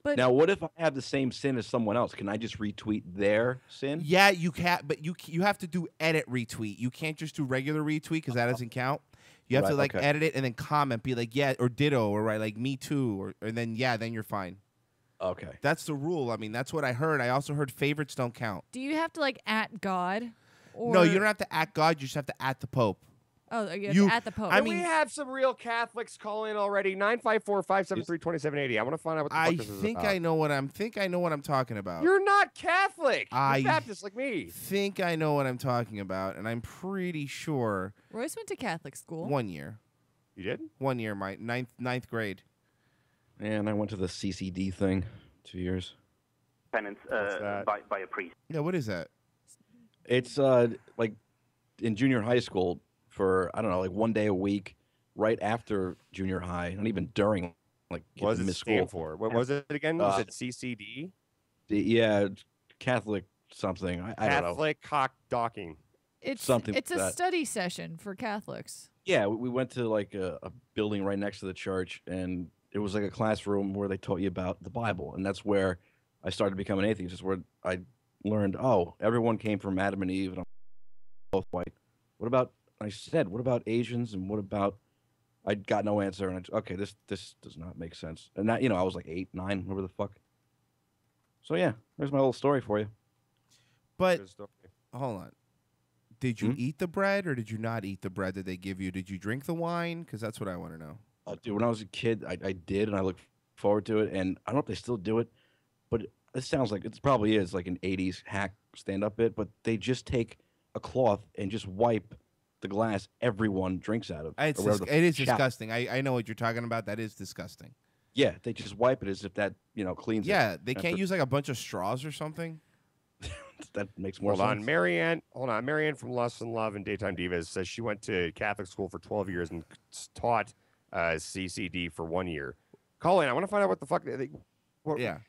But now, what if I have the same sin as someone else? Can I just retweet their sin? Yeah, you can, but you have to do edit retweet. You can't just do regular retweet because that doesn't count. You have to edit it and then comment, be like, yeah, or ditto, or like me too, and then then you're fine. Okay. That's the rule. I mean, that's what I heard. I also heard favorites don't count. Do you have to @God? Or... No, you don't have to @God. You just have to @ the Pope. Oh, you have to @the Pope. I mean, we have some real Catholics call in already. 954-573-2780. I want to find out what the fuck this is about. I know what I'm talking about. You're not Catholic. You're Baptist like me. Think I know what I'm talking about, and I'm pretty sure. Royce went to Catholic school. 1 year. You did? 1 year, my ninth grade. And I went to the CCD thing 2 years. Penance by a priest. Yeah, what is that? It's like in junior high school. For, I don't know, like 1 day a week, right after junior high, not even during, like, what does it stand for? What was it again? Was it CCD? Yeah, Catholic something. I don't know. Catholic cock docking. It's something. It's a study session for Catholics. Yeah, we went to like a building right next to the church, and it was like a classroom where they taught you about the Bible, and that's where I started to become an atheist. It's where I learned, everyone came from Adam and Eve, and I'm both white. What about? I said, what about Asians, and what about? I got no answer, and this does not make sense. And that, I was like 8, 9, whatever the fuck. So yeah, there's my little story for you. But hold on, did you eat the bread or did you not eat the bread that they give you? Did you drink the wine? Because that's what I want to know. Dude, when I was a kid, I did, and I look forward to it. And I don't know if they still do it, but it sounds like it probably is like an 80s hack stand-up bit. But they just take a cloth and just wipe the glass everyone drinks out of. It is disgusting. I know what you're talking about. That is disgusting. Yeah, they just wipe it as if that cleans it. Yeah, they can't use like a bunch of straws or something. That makes more sense. Hold on. Marianne from Lust and Love and Daytime Divas says she went to Catholic school for 12 years and taught CCD for 1 year. Colin, I want to find out what the fuck.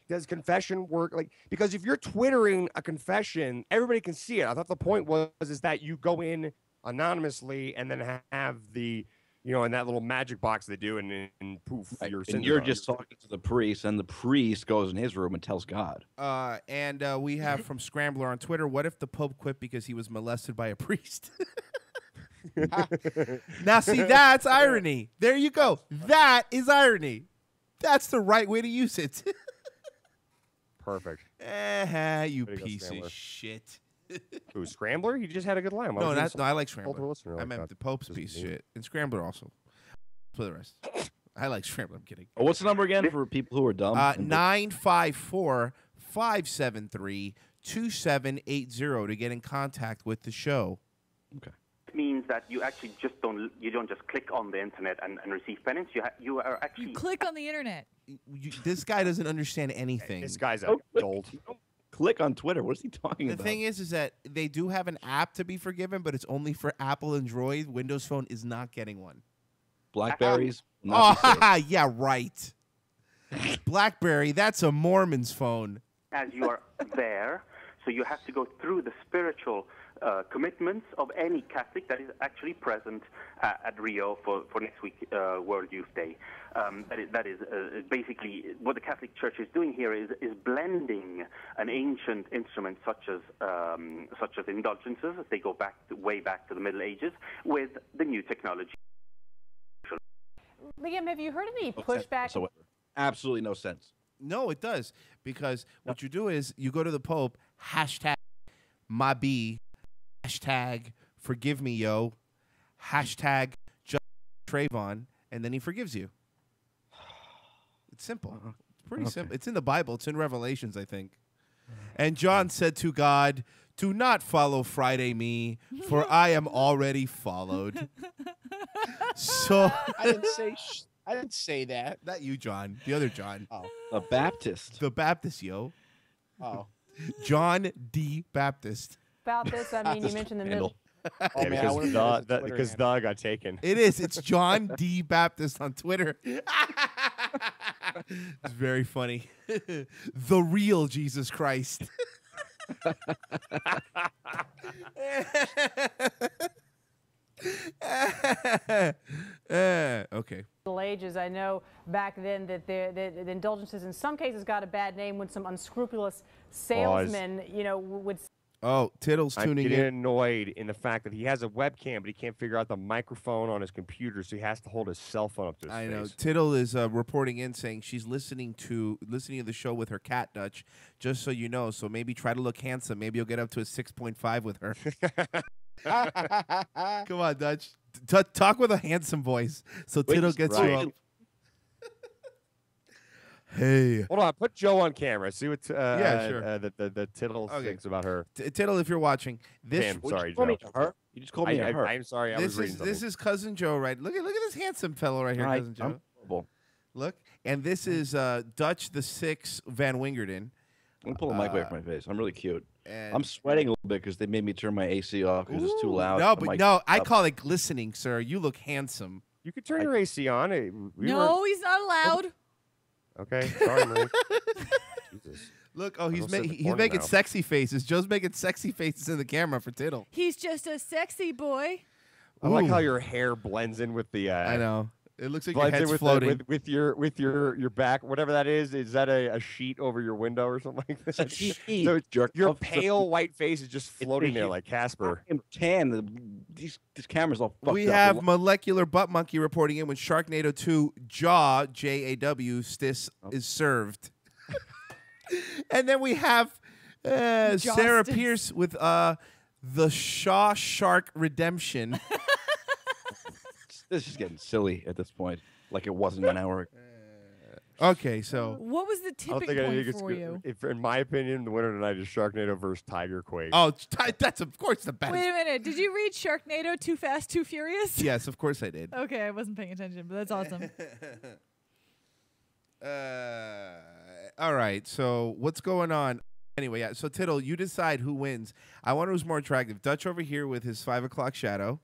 Does confession work? Because if you're twittering a confession, everybody can see it. I thought the point was that you go in anonymously, and then have the, in that little magic box they do, and poof, your And you're just talking to the priest, and the priest goes in his room and tells God. And we have from Scrambler on Twitter, what if the Pope quit because he was molested by a priest? Now, see, that's irony. There you go. That is irony. That's the right way to use it. Perfect. You Way to go, piece Scrambler. of shit. Who, Scrambler? He just had a good line. Why No, was he no, so- I like told Scrambler. the listener I like meant that? the Pope's Just piece of me. shit. And Scrambler also. For the rest. I like Scrambler. I'm kidding. Oh, what's the number again for people who are dumb? 954-573-2780 to get in contact with the show. Okay. It means that you actually don't just click on the internet and receive penance. You are actually Click on the internet. This guy doesn't understand anything. This guy's a dolt. Click on Twitter. What is he talking The about? thing is that they do have an app to be forgiven, but it's only for Apple and Android. Windows Phone is not getting one. Blackberries. Oh, yeah, right. BlackBerry, that's a Mormon's phone. as you are there. So you have to go through the spiritual commitments of any Catholic that is actually present at Rio for next week, World Youth Day. That is basically what the Catholic Church is doing here is blending an ancient instrument such as indulgences, they go way back to the Middle Ages, with the new technology. Liam, have you heard any No sense pushback? whatsoever. Absolutely no sense. No, it does. Because what you do is you go to the Pope, hashtag my B, hashtag forgive me, yo, hashtag just Trayvon, and then he forgives you. It's simple. It's pretty simple. It's in the Bible. It's in Revelations, I think. And John said to God, do not follow Friday me, for I am already followed. So I didn't say that. Not you, John. The other John. Oh. The Baptist. The Baptist, yo. Oh. John D. Baptist. About this, I mean, you mentioned the middle. Oh, man, I would've known it was a Twitter because the got taken. It is. It's John D. Baptist on Twitter. It's very funny. The real Jesus Christ. Okay. Middle Ages, I know back then that the indulgences in some cases got a bad name when some unscrupulous salesmen, would. Oh, Tittle's I'm tuning getting in. annoyed in the fact that he has a webcam, but he can't figure out the microphone on his computer, so he has to hold his cell phone up to his I face. know. Tittle is reporting in saying she's listening to the show with her cat, Dutch, just so you know. So maybe try to look handsome. Maybe you'll get up to a 6.5 with her. Come on, Dutch. Talk with a handsome voice so Tittle gets you up. Hey. Hold on, put Joe on camera. See what Yeah, sure. the Tittle thinks about her. Tittle, if you're watching, this. Damn, sorry, call me Joe. her. You just called me a her. I'm sorry. I was reading something. This is Cousin Joe, right? Look at this handsome fellow right here, Right, Cousin Joe. I'm horrible. Look, and this is Dutch the Six Van Wingerden. I'm gonna pull the mic away from my face. I'm really cute. and- I'm sweating a little bit because they made me turn my AC off because it's too loud. No, The but mic- no, I call it glistening, sir. You look handsome. You could turn your AC on. No, he's not allowed. Okay, sorry, Marie. Jesus. Look, oh, he's I'll sit in the he's corner making now. sexy faces. Joe's making sexy faces in the camera for Tittle. He's just a sexy boy. I like how Ooh. your hair blends in with the. I know. It looks like your blends in head's with floating. with your back, whatever that is. Is that a sheet over your window or something like that? It's a sheet, So jerk your off. pale white face is just It's floating a there sheet. like Casper. I'm tan. These cameras all fucked We up. have Molecular Butt Monkey reporting in with Sharknado 2 Jaw, J-A-W, Stis is served. And then we have Sarah Justice. Pierce with the Shaw Shark Redemption. This is getting silly at this point. Like it wasn't an hour ago. Okay, so What was the I don't tipping think point it's for good. you? If, in my opinion, the winner tonight is Sharknado versus Tiger Quake. that's of course the best. Wait a minute. Did you read Sharknado Too Fast, Too Furious? Yes, of course I did. Okay, I wasn't paying attention, but that's awesome. All right, so what's going on? Anyway, yeah, so Tittle, you decide who wins. I wonder who's more attractive. Dutch over here with his 5 o'clock shadow,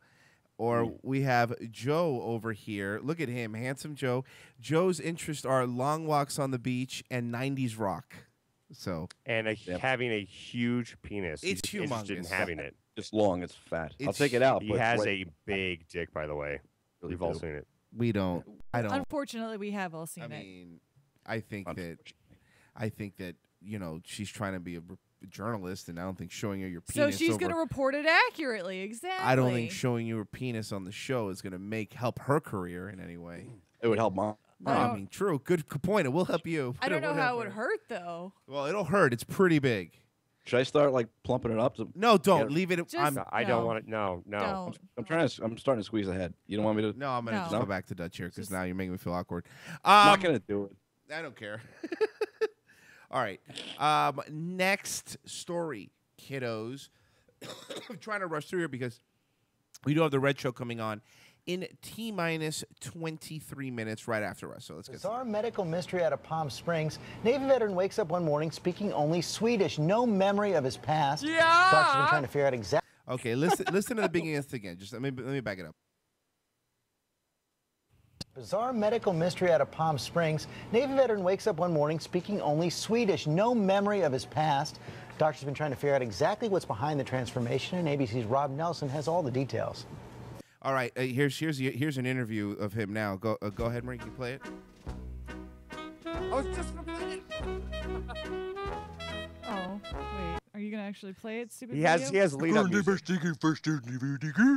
or we have Joe over here. Look at him, handsome Joe. Joe's interests are long walks on the beach and 90s rock. So And having a huge penis. It's He's interested in humongous. having it. It's long. It's fat. I'll take it out. He but has right- a big dick, by the way. We've all seen it. We don't. I don't. Unfortunately, we have all seen I it. mean, I think that you know she's trying to be a journalist, and I don't think showing her your So penis. she's going to report it accurately. Exactly. I don't think showing you her penis on the show is going to help her career in any way. It would help mine. No, I mean, true. Good point. It will help you. I don't know would how it help would her. hurt though. Well, it'll hurt. It's pretty big. Should I start like plumping it up? No, don't Yeah. leave it. Just- I don't want it. No, no. Don't. I'm trying to. I'm starting to squeeze ahead. You don't want me to? No, I'm gonna just No. go back to Dutch here because now you're making me feel awkward. I'm not gonna do it. I don't care. All right. Next story, kiddos. I'm trying to rush through here because we do have the Red Show coming on in T-minus 23 minutes right after us. So let's get Bizarre medical mystery out of Palm Springs. Navy veteran wakes up one morning speaking only Swedish, no memory of his past. Yeah. Doctors have been trying to figure out exactly. Okay, listen to the beginning of this again. Just let me back it up. Bizarre medical mystery out of Palm Springs. Navy veteran wakes up one morning speaking only Swedish, no memory of his past. Doctors have been trying to figure out exactly what's behind the transformation, and ABC's Rob Nelson has all the details. All right, here's an interview of him now. Go ahead, Marie. Can you play it? I was just gonna play it. Oh, wait. Are you going to actually play it, stupid He has lead up music.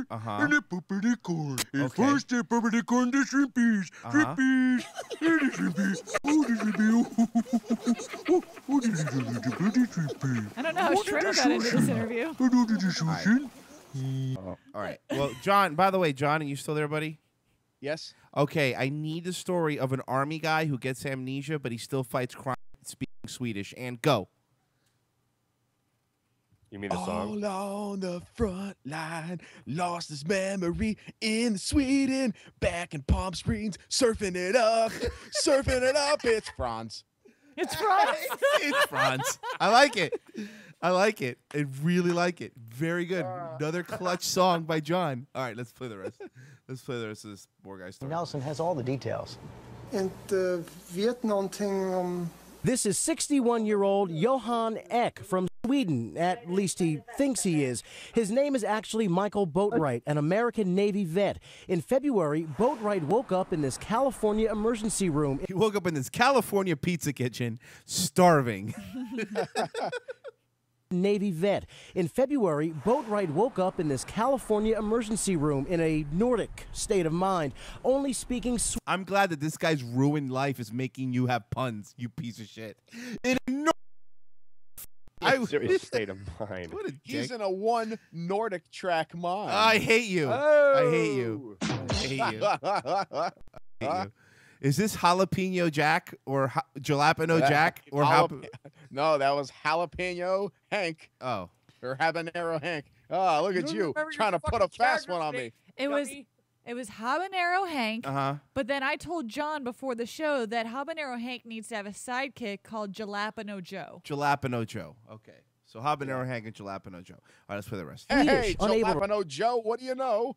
Uh-huh. Okay. I don't know how Shredder got into this interview. All right. Well, John, by the way, John, are you still there, buddy? Yes. Okay, I need the story of an army guy who gets amnesia, but he still fights crime speaking Swedish. And go. You mean the song? All on the front line, lost his memory in Sweden, back in Palm Springs, surfing it up, It's Franz. It's Franz. It's Franz. I like it. I like it. I really like it. Very good. Another clutch song by John. All right, let's play the rest. Let's play the rest of this poor guy's story. Nelson has all the details. Inte vet någonting om... This is 61-year-old Johan Ek from Sweden. At least he thinks he is. His name is actually Michael Boatwright, an American Navy vet. In February, Boatwright woke up in this California emergency room. He woke up in this California pizza kitchen, starving. Navy vet. In February, Boatwright woke up in this California emergency room in a Nordic state of mind, only speaking I'm glad that this guy's ruined life is making you have puns, you piece of shit. In a serious state of mind. What a He's dick. in a one Nordic track mind. I hate you. I hate you. I hate you. I hate you. Is this Jalapeno Jack or Jalapeno Jack or No, that was Jalapeno Hank. Oh. Or Habanero Hank. Oh, look at you trying to put a fast one on me. It was Habanero Hank. Uh-huh. But then I told John before the show that Habanero Hank needs to have a sidekick called Jalapeno Joe. Jalapeno Joe. Okay. So Habanero Hank and Jalapeno Joe. All right, let's play the rest. Hey, unable to Jalapeno Joe, what do you know?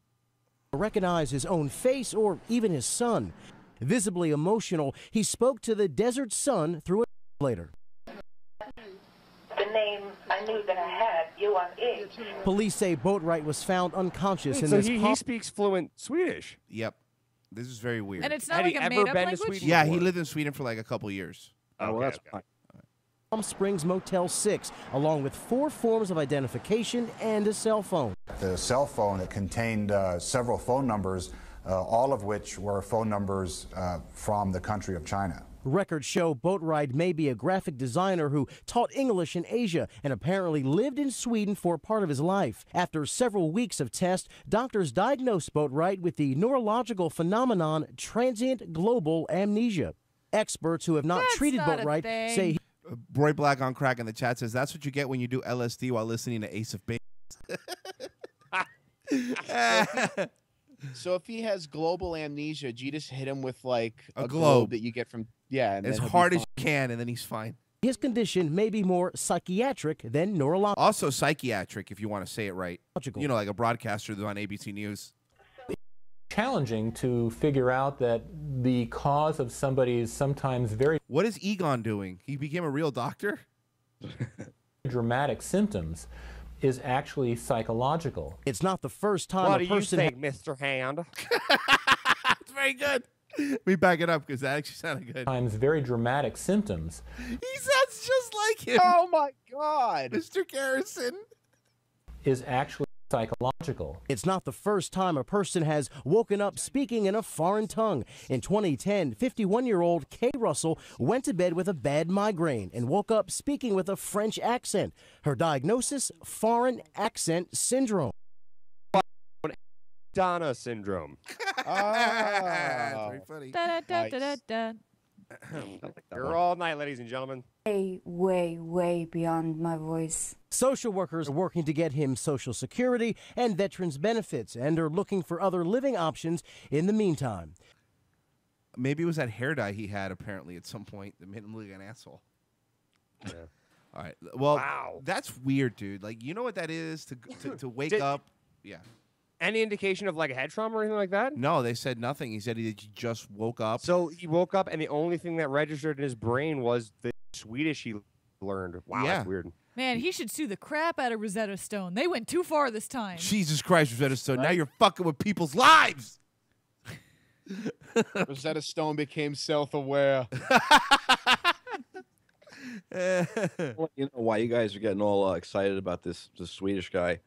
recognize his own face or even his son. Visibly emotional, he spoke to the Desert Sun through a translator. The name I knew that I had, Johan Ek. Police say Boatwright was found unconscious in So this he speaks fluent Swedish. Yep. This is very weird. And it's not Had like he a ever made-up been to language? Sweden? Yeah, he before? lived in Sweden for like a couple years. Oh, well, that's fine. Palm Springs Motel 6, along with 4 forms of identification and a cell phone. The cell phone, it contained several phone numbers, all of which were phone numbers from the country of China. Records show Boatwright may be a graphic designer who taught English in Asia and apparently lived in Sweden for part of his life. After several weeks of tests, doctors diagnosed Boatwright with the neurological phenomenon transient global amnesia. Experts who have not treated Boatwright say Roy Black on Crack in the chat says that's what you get when you do LSD while listening to Ace of Base. So if he has global amnesia, do you just hit him with like A a globe. that you get from and As then he'll be hard as fine? you can, and then he's fine. his condition may be more psychiatric than neurological. Also psychiatric, if you want to say it right. You know, like a broadcaster on ABC News. Challenging to figure out that the cause of somebody's sometimes very What is Egon doing? He became a real doctor? dramatic symptoms is actually psychological. It's not the first time What a do you person think, Mr. Hand? It's very good. We back it up because that actually sounded good. Times very dramatic symptoms He sounds just like him. Oh my God, Mr. Garrison. is actually psychological. It's not the first time a person has woken up speaking in a foreign tongue. In 2010, 51-year-old Kay Russell went to bed with a bad migraine and woke up speaking with a French accent. Her diagnosis, foreign accent syndrome. Donna syndrome. That's very funny. Da-da-da-da-da-da. You're all night, ladies and gentlemen. Way beyond my voice. Social workers are working to get him Social Security and veterans benefits and are looking for other living options in the meantime. Maybe it was that hair dye he had apparently at some point that made him look like an asshole. Yeah. All right. Well, Wow. that's weird, dude. Like, you know what that is to wake up? Yeah. Any indication of like a head trauma or anything like that? No, they said nothing. He said he just woke up. So he woke up, and the only thing that registered in his brain was the Swedish he learned. Wow, Yeah. that's weird. Man, he should sue the crap out of Rosetta Stone. They went too far this time. Jesus Christ, Rosetta Stone. Now you're fucking with people's lives. Rosetta Stone became self-aware. Well, you know why you guys are getting all excited about this Swedish guy?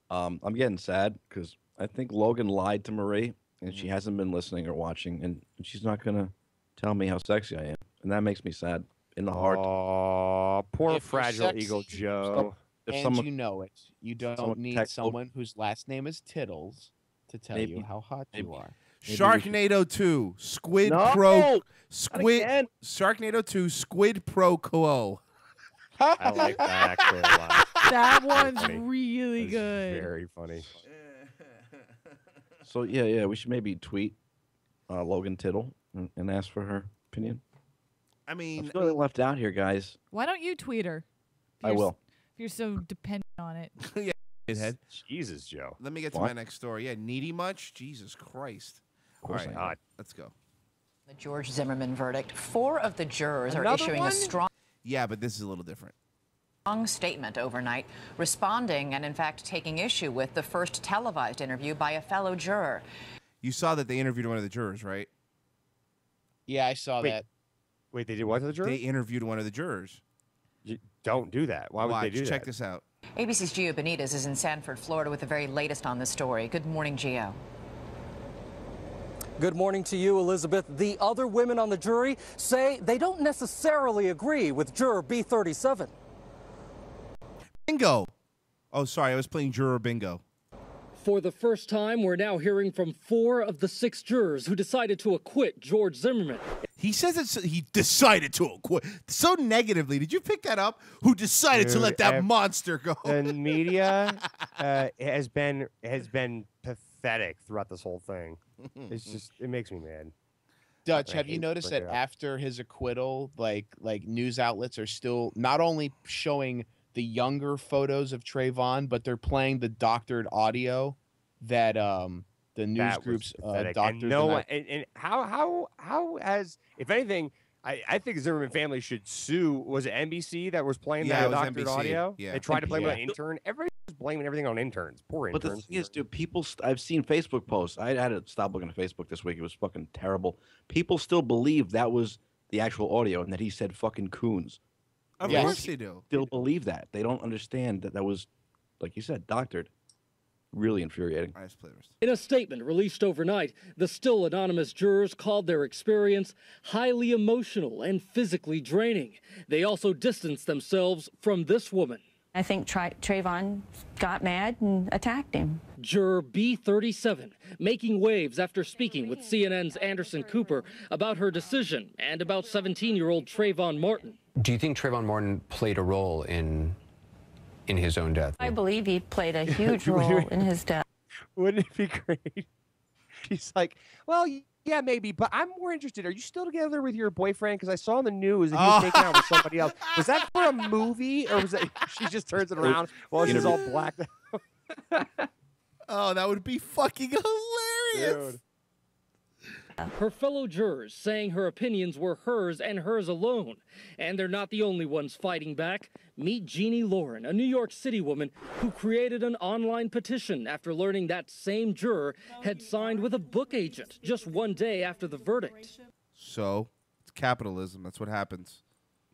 I'm getting sad because I think Logan lied to Marie, and she hasn't been listening or watching, and she's not gonna tell me how sexy I am, and that makes me sad in the heart. Oh, poor If you're fragile sexy, ego Joe. If and someone, you know it. You don't someone need text- someone whose last name is Tittles to tell Maybe- you how hot you are. Sharknado 2, Squid No! Pro, Not Squid, again. Sharknado 2, Squid Pro Quo. I like that actually a lot. That That's one's funny. really That's good. Very funny. So yeah, we should maybe tweet Logan Tittle and ask for her opinion. I I'm mean, feeling left out here, guys. Why don't you tweet her? If I you're s- will. If you're so dependent on it. yeah, head. Jesus, Joe. Let me get to What? my next story. Yeah, needy much? Jesus Christ. All course right, I am. let's go. The George Zimmerman verdict. 4 of the jurors are Another issuing one? a strong Yeah, but this is a little different. statement overnight, responding and, in fact, taking issue with the first televised interview by a fellow juror. You saw that they interviewed one of the jurors, right? Yeah, I saw Wait. that. Wait, they did what to the jury? They interviewed one of the jurors. You don't do that. Why would Watch, they do check that? this out. ABC's Gio Benitez is in Sanford, Florida, with the very latest on this story. Good morning, Gio. Good morning to you, Elizabeth. The other women on the jury say they don't necessarily agree with juror B37. Bingo. Oh, sorry, I was playing juror bingo. For the first time, we're now hearing from 4 of the 6 jurors who decided to acquit George Zimmerman. He says he decided to acquit so negatively. Did you pick that up? Who decided to Dude, let that monster go? The media has been pathetic throughout this whole thing. It's just it makes me mad. Dutch, I have you hate noticed bring that it up. after his acquittal, like news outlets are still not only showing the younger photos of Trayvon, but they're playing the doctored audio that the news That was groups pathetic. doctored. And no one, and how has, if anything, I think the Zimmerman family should sue. Was it NBC that was playing Yeah, that it was doctored NBC. audio? Yeah. They tried to blame it on Yeah. an intern. Everybody's blaming everything on interns. Poor But the interns. thing is, dude, people. I've seen Facebook posts. I had to stop looking at Facebook this week. It was fucking terrible. People still believe that was the actual audio and that he said fucking coons. Of Yes. course they do. Still believe that. They don't understand that that was, like you said, doctored. Really infuriating. All right, let's play the rest. In a statement released overnight, the still anonymous jurors called their experience highly emotional and physically draining. They also distanced themselves from this woman. I think Trayvon got mad and attacked him. Juror B37 making waves after speaking with CNN's Anderson Cooper about her decision and about 17-year-old Trayvon Martin. Do you think Trayvon Martin played a role in his own death? I believe he played a huge role in his death. Wouldn't it be great? She's like, well, yeah, maybe, but I'm more interested. Are you still together with your boyfriend? Because I saw in the news that he was making out with somebody else. Was that for a movie, or was it? She just turns it around while she's all blacked out. Oh, that would be fucking hilarious. Dude. Her fellow jurors saying her opinions were hers and hers alone. And they're not the only ones fighting back. Meet Jeannie Lauren, a New York City woman who created an online petition after learning that same juror had signed with a book agent just one day after the verdict. So, it's capitalism. That's what happens.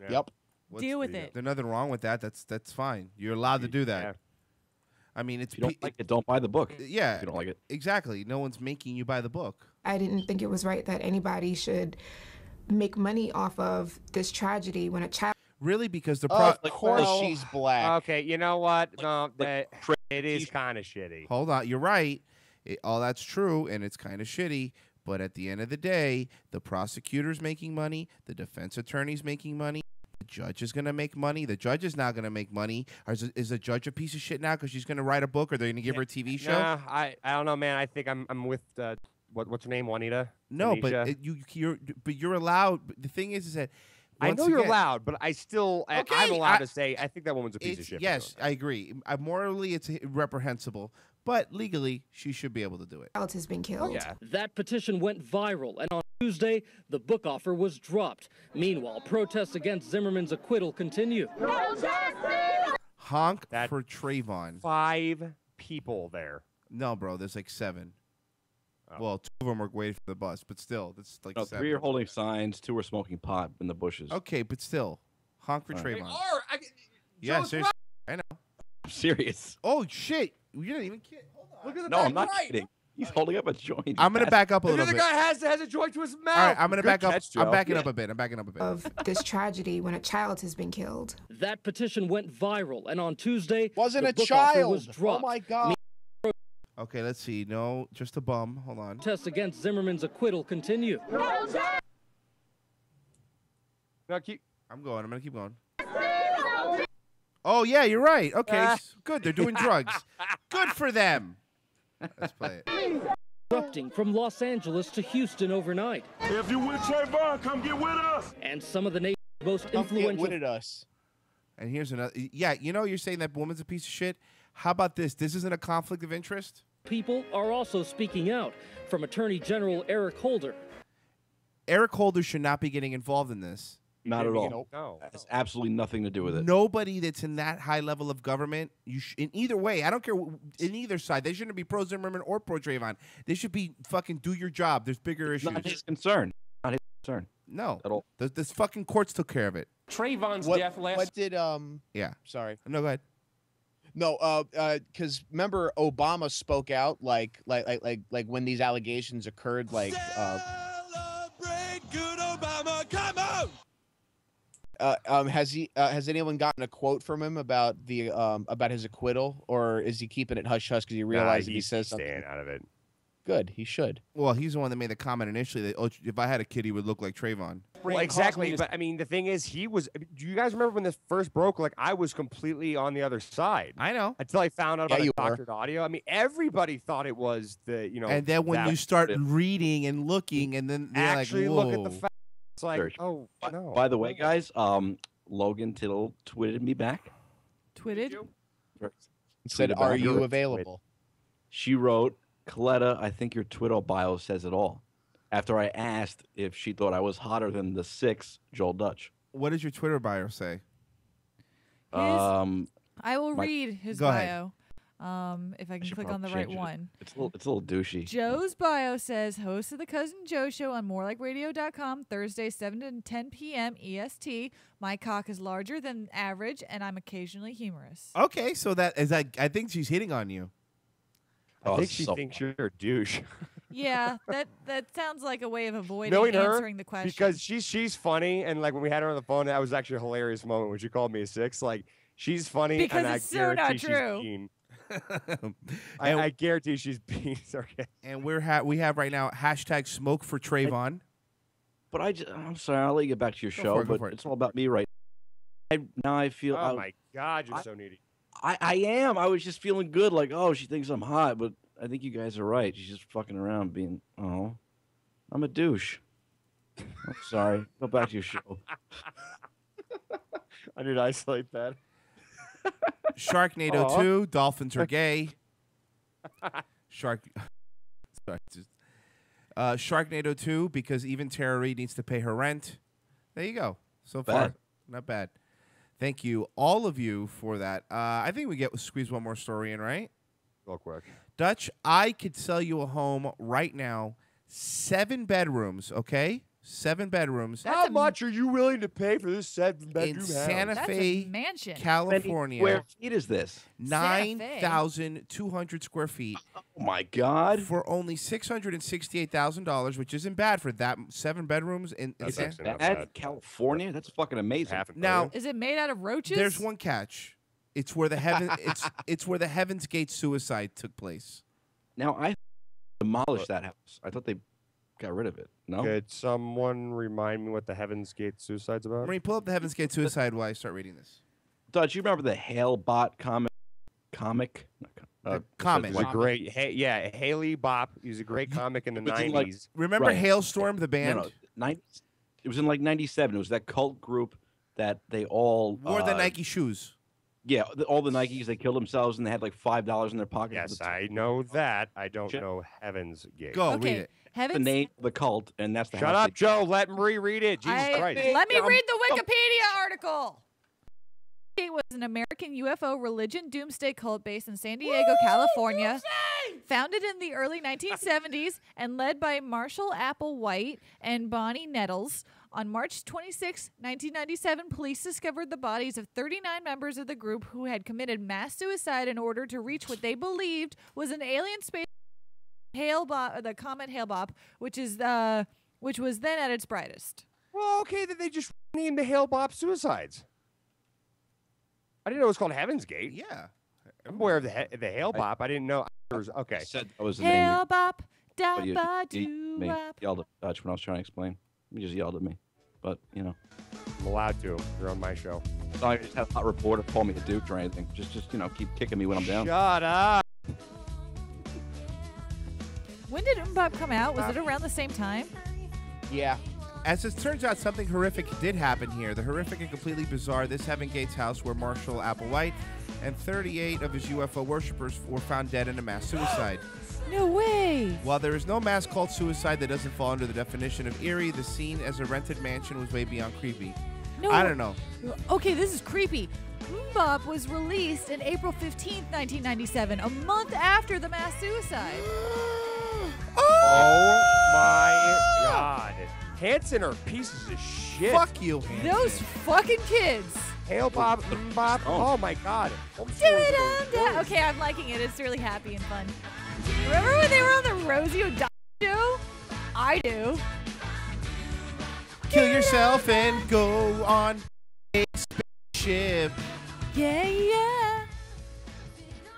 Yep. Deal with it. There's nothing wrong with that. That's fine. You're allowed to do that. Yeah. I mean, it's If you don't like it, don't buy the book. Yeah. If you don't like it. Exactly. No one's making you buy the book. I didn't think it was right that anybody should make money off of this tragedy when a child. Really? Because the Of course she's black. Okay, you know what? No, it is kind of shitty. Hold on. You're right. All that's true, and it's kind of shitty. But at the end of the day, the prosecutor's making money. The defense attorney's making money. The judge is going to make money. The judge is not going to make money. Is the judge a piece of shit now because she's going to write a book, or they're going to give her a TV show? Nah, I don't know, man. I think I'm with what's her name, Juanita? No, Tanisha? but you're allowed. The thing is that I know once you're again- allowed, but I still I'm allowed to say I think that woman's a piece of It's- shit. for Yes, doing I agree. Morally, it's reprehensible, but legally, she should be able to do it. Child has been killed. Yeah. That petition went viral, and on Tuesday, the book offer was dropped. Meanwhile, protests against Zimmerman's acquittal continue. Honk for Trayvon. 5 people there. No, bro, there's like 7. Well, 2 of them are waiting for the bus, but still, that's like No, 7. 3 are holding signs, 2 are smoking pot in the bushes. Okay, but still, honk for All right. Trayvon. Yeah, seriously, I know. I'm serious. Oh shit, you didn't even kid. Look at the No, back I'm not right. kidding. He's holding up a joint. I'm gonna back up a Look little at the bit. guy has a joint to his mouth. All right, I'm gonna Good back up. catch, I'm Joe. backing up a bit. Of this tragedy when a child has been killed. That petition went viral, and on Tuesday, Wasn't the a book offer was child. Oh dropped. my God. Okay, let's see. No, just a bum. Hold on. Protests against Zimmerman's acquittal continue. No, keep. I'm going. I'm gonna keep going. Oh yeah, you're right. Okay, good. They're doing drugs. Good for them. Let's play it. Erupting from Los Angeles to Houston overnight. If you with Trayvon, come get with us. And some of the nation's most influential. With us. And here's another. Yeah, you know, you're saying that woman's a piece of shit. How about this? This isn't a conflict of interest. People are also speaking out, from Attorney General Eric Holder. Eric Holder should not be getting involved in this. Not at all. No. Has absolutely nothing to do with it. Nobody that's in that high level of government, in either way, I don't care, in either side, they shouldn't be pro Zimmerman or pro Trayvon. They should be fucking do your job. There's bigger issues. Not his concern. Not his concern. No. At all. This fucking courts took care of it. Trayvon's death last. What did Yeah. Sorry. No, go ahead. No, because remember Obama spoke out like when these allegations occurred, like Celebrate good Obama, come on! has anyone gotten a quote from him about the about his acquittal, or is he keeping it hush hush because he realized if he says something? Staying out of it. Good, he should. Well, he's the one that made the comment initially that, oh, if I had a kid, he would look like Trayvon. Well, exactly, but I mean, the thing is, he was. Do you guys remember when this first broke? Like, I was completely on the other side. I know. Until I found out about Yeah, the you were. doctored audio. I mean, everybody thought it was the, And then when that- you start reading and looking, and then they're actually like, look whoa. at the facts, it's like, Search. oh no. By the way, guys, Logan Tittle tweeted me back. Twitted? Said, Tweeted "Are back. you available?" She wrote, Coletta, I think your Twitter bio says it all. After I asked if she thought I was hotter than the 6 Joel Dutch. What does your Twitter bio say? I will my- read his Go ahead. bio. If I can should click on the probably right change it. one. It's a little douchey. Joe's bio says, host of the Cousin Joe Show on morelikeradio.com, Thursday, 7 to 10 p.m. EST. My cock is larger than average, and I'm occasionally humorous. Okay, so that is I think she's hitting on you. I think she thinks you're a douche. Yeah, that sounds like a way of avoiding Knowing her, answering the question. because she's funny, and like when we had her on the phone, that was actually a hilarious moment when she called me a 6. Like, she's funny, Because and it's I so not guarantee true. she's mean. I guarantee she's being sarcastic. And we have right now hashtag smoke for Trayvon. But I'm sorry, I'll let you get back to your Go show, for it, go but for it. it's all about me right now. I feel. Oh my God, you're so needy. I am. I was just feeling good, like, oh, she thinks I'm hot, but I think you guys are right. She's just fucking around being, oh, I'm a douche. I'm sorry. Go back to your show. I need to isolate that. Sharknado Aw. 2, dolphins are gay. Sorry, just, Sharknado 2, because even Tara Reid needs to pay her rent. There you go. So far, not bad. Thank you, all of you, for that. I think we squeeze one more story in, right? Real quick. Dutch, I could sell you a home right now, 7 bedrooms, okay? 7 bedrooms. How much are you willing to pay for this 7-bedroom in house? Santa That's a Fe, mansion. California? Square feet is this? 9,200 square feet. Oh my God! For only $668,000, which isn't bad for that 7 bedrooms in California. That's fucking amazing. Now, Is it made out of roaches? there's one catch. It's where the it's where the Heaven's Gate suicide took place. Now I demolished that house. I thought they got rid of it. No. Could someone remind me what the Heaven's Gate suicide's about? Marie, pull up the Heaven's Gate suicide while I start reading this. Dutch, you remember the Hailbot comic? Comic. He's a great, Haley Bop. He's a great comic in the It was in, 90s. Remember Hailstorm, the band? It was in like 97. It was that cult group that they all wore the Nike shoes. Yeah, all the Nikes, they killed themselves and they had like $5 in their pocket. Yes, I know that. I don't know Heaven's Gate. Go, read it. The name of the cult, and that's the Shut up, Joe. Let Marie read it. Jesus Christ. Let me read the Wikipedia article. It was an American UFO religion doomsday cult based in San Diego, California. Founded in the early 1970s and led by Marshall Applewhite and Bonnie Nettles. On March 26, 1997, police discovered the bodies of 39 members of the group who had committed mass suicide in order to reach what they believed was an alien space the comet Hale-Bopp, which was then at its brightest. Well, okay, then they just named the Hale-Bopp suicides. I didn't know it was called Heaven's Gate. Yeah. I'm aware of the Hale-Bopp. I didn't know. Okay. Said that was the name. Hale-Bopp, But you da-ba-doo-wop. yelled at Dutch when I was trying to explain. You just yelled at me. But, you know. I'm allowed to. You're on my show. So I just had a hot reporter call me a duke or anything. Just keep kicking me when I'm down. Shut up. When did Mbop come out? Was it around the same time? Yeah. As it turns out, something horrific did happen here. The horrific and completely bizarre This Heaven Gates house where Marshall Applewhite and 38 of his UFO worshippers were found dead in a mass suicide. No way. While there is no mass cult suicide that doesn't fall under the definition of eerie, the scene as a rented mansion was way beyond creepy. No. I don't know. Okay, this is creepy. Mbop was released in April 15th, 1997, a month after the mass suicide. Oh my God. Hanson are pieces of shit. Fuck you, Hanson. Those fucking kids. Hale-Bopp, Mbop. Oh my God. Okay, I'm liking it. It's really happy and fun. Remember when they were on the Rosie O'Donnell show? I do. Kill yourself and go on a spaceship. Yeah.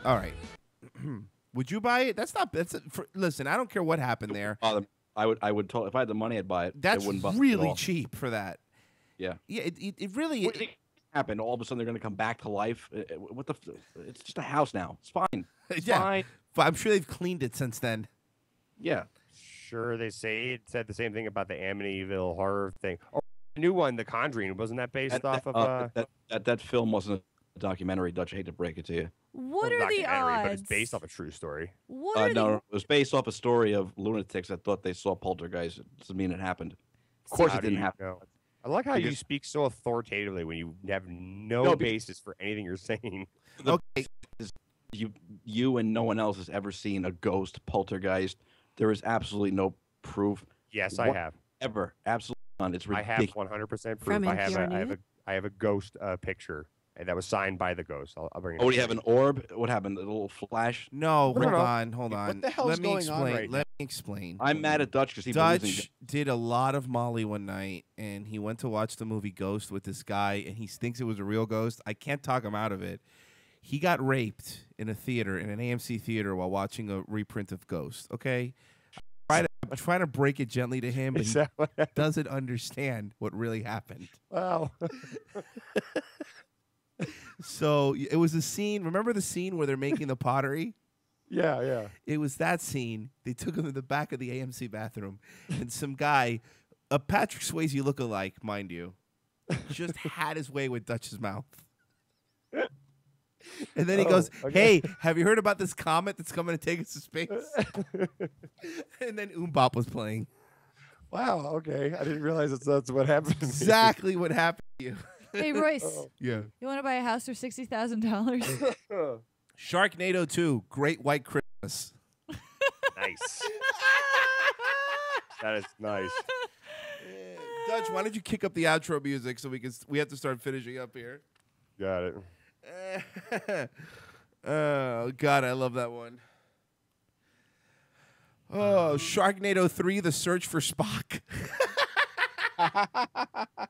All right. Would you buy it? Listen, I don't care what happened there. I would totally, if I had the money, I'd buy it. That's I wouldn't buy it at really all. cheap for that. Yeah. Yeah, it really What do you think happened? All of a sudden they're going to come back to life? It's just a house now. It's fine. It's fine. But I'm sure they've cleaned it since then. Yeah. Sure, they said the same thing about the Amityville horror thing. Oh, the new one, The Conjuring, wasn't that based off of? That film wasn't a documentary, Dutch. I hate to break it to you. What are the odds? But it's based off a true story. No, it was based off a story of lunatics that thought they saw poltergeist. It doesn't mean it happened. Of course, it didn't happen. I like how you speak so authoritatively when you have no basis for anything you're saying. Okay. You and no one else has ever seen a ghost, poltergeist. There is absolutely no proof. Yes, I have. Ever. Absolutely none. It's ridiculous. I have 100% proof. I have a ghost picture that was signed by the ghost. I'll bring it. Oh, do you have an orb? What happened? A little flash? No, hold on. What the hell's going on right now? Let me explain. I'm mad at Dutch because he believes in Dutch did a lot of Molly one night, and he went to watch the movie Ghost with this guy, and he thinks it was a real ghost. I can't talk him out of it. He got raped in a theater, in an AMC theater, while watching a reprint of Ghost. Okay, I'm trying to break it gently to him, but he doesn't understand what really happened. Wow. So it was a scene. Remember the scene where they're making the pottery? Yeah. It was that scene. They took him to the back of the AMC bathroom, and some guy, a Patrick Swayze lookalike, mind you, just had his way with Dutch's mouth. And then he goes, "Hey, have you heard about this comet that's coming to take us to space?" And then Bop was playing. Wow. Okay, I didn't realize that's what happened to me. Exactly what happened to you. Hey, Royce. Yeah. You want to buy a house for $60,000? Sharknado 2, Great White Christmas. Nice. That is nice. Dutch, why don't you kick up the outro music so we have to start finishing up here? Got it. Oh God, I love that one. Oh, Sharknado 3, The Search for Spock.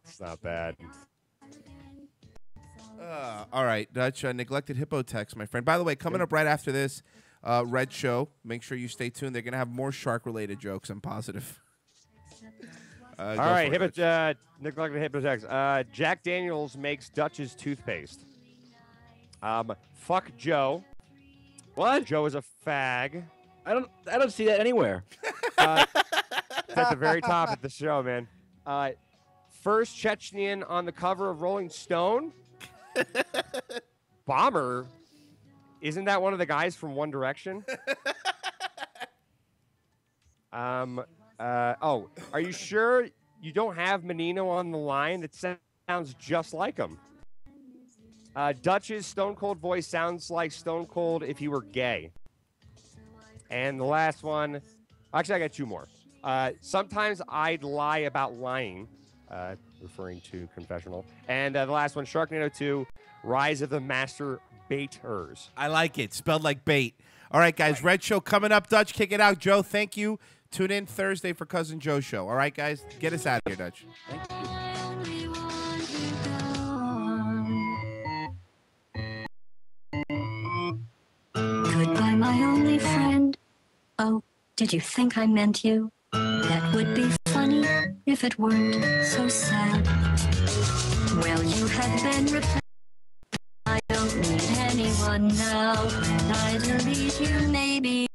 It's not bad. All right, Dutch, Neglected Hippo text, my friend. By the way, coming up right after this, Red Show. Make sure you stay tuned. They're going to have more shark-related jokes, I'm positive. All right, Neglected Hippo text. Jack Daniels makes Dutch's toothpaste. Fuck Joe. What? Joe is a fag. I don't see that anywhere. It's at the very top of the show, man. First Chechnyan on the cover of Rolling Stone. Bomber. Isn't that one of the guys from One Direction? Are you sure you don't have Menino on the line? It sounds just like him. Dutch's Stone Cold voice sounds like Stone Cold if he were gay. And the last one, actually, I got two more. Sometimes I'd lie about lying, referring to confessional. And the last one, Sharknado 2, Rise of the Master Baiters. I like it. Spelled like bait. All right, guys. Red Show coming up. Dutch, kick it out. Joe, thank you. Tune in Thursday for Cousin Joe's show. All right, guys. Get us out of here, Dutch. Thank you. Goodbye, my only friend. Oh, did you think I meant you? That would be funny if it weren't so sad. Well, you have been replaced. I don't need anyone now. When I delete you, maybe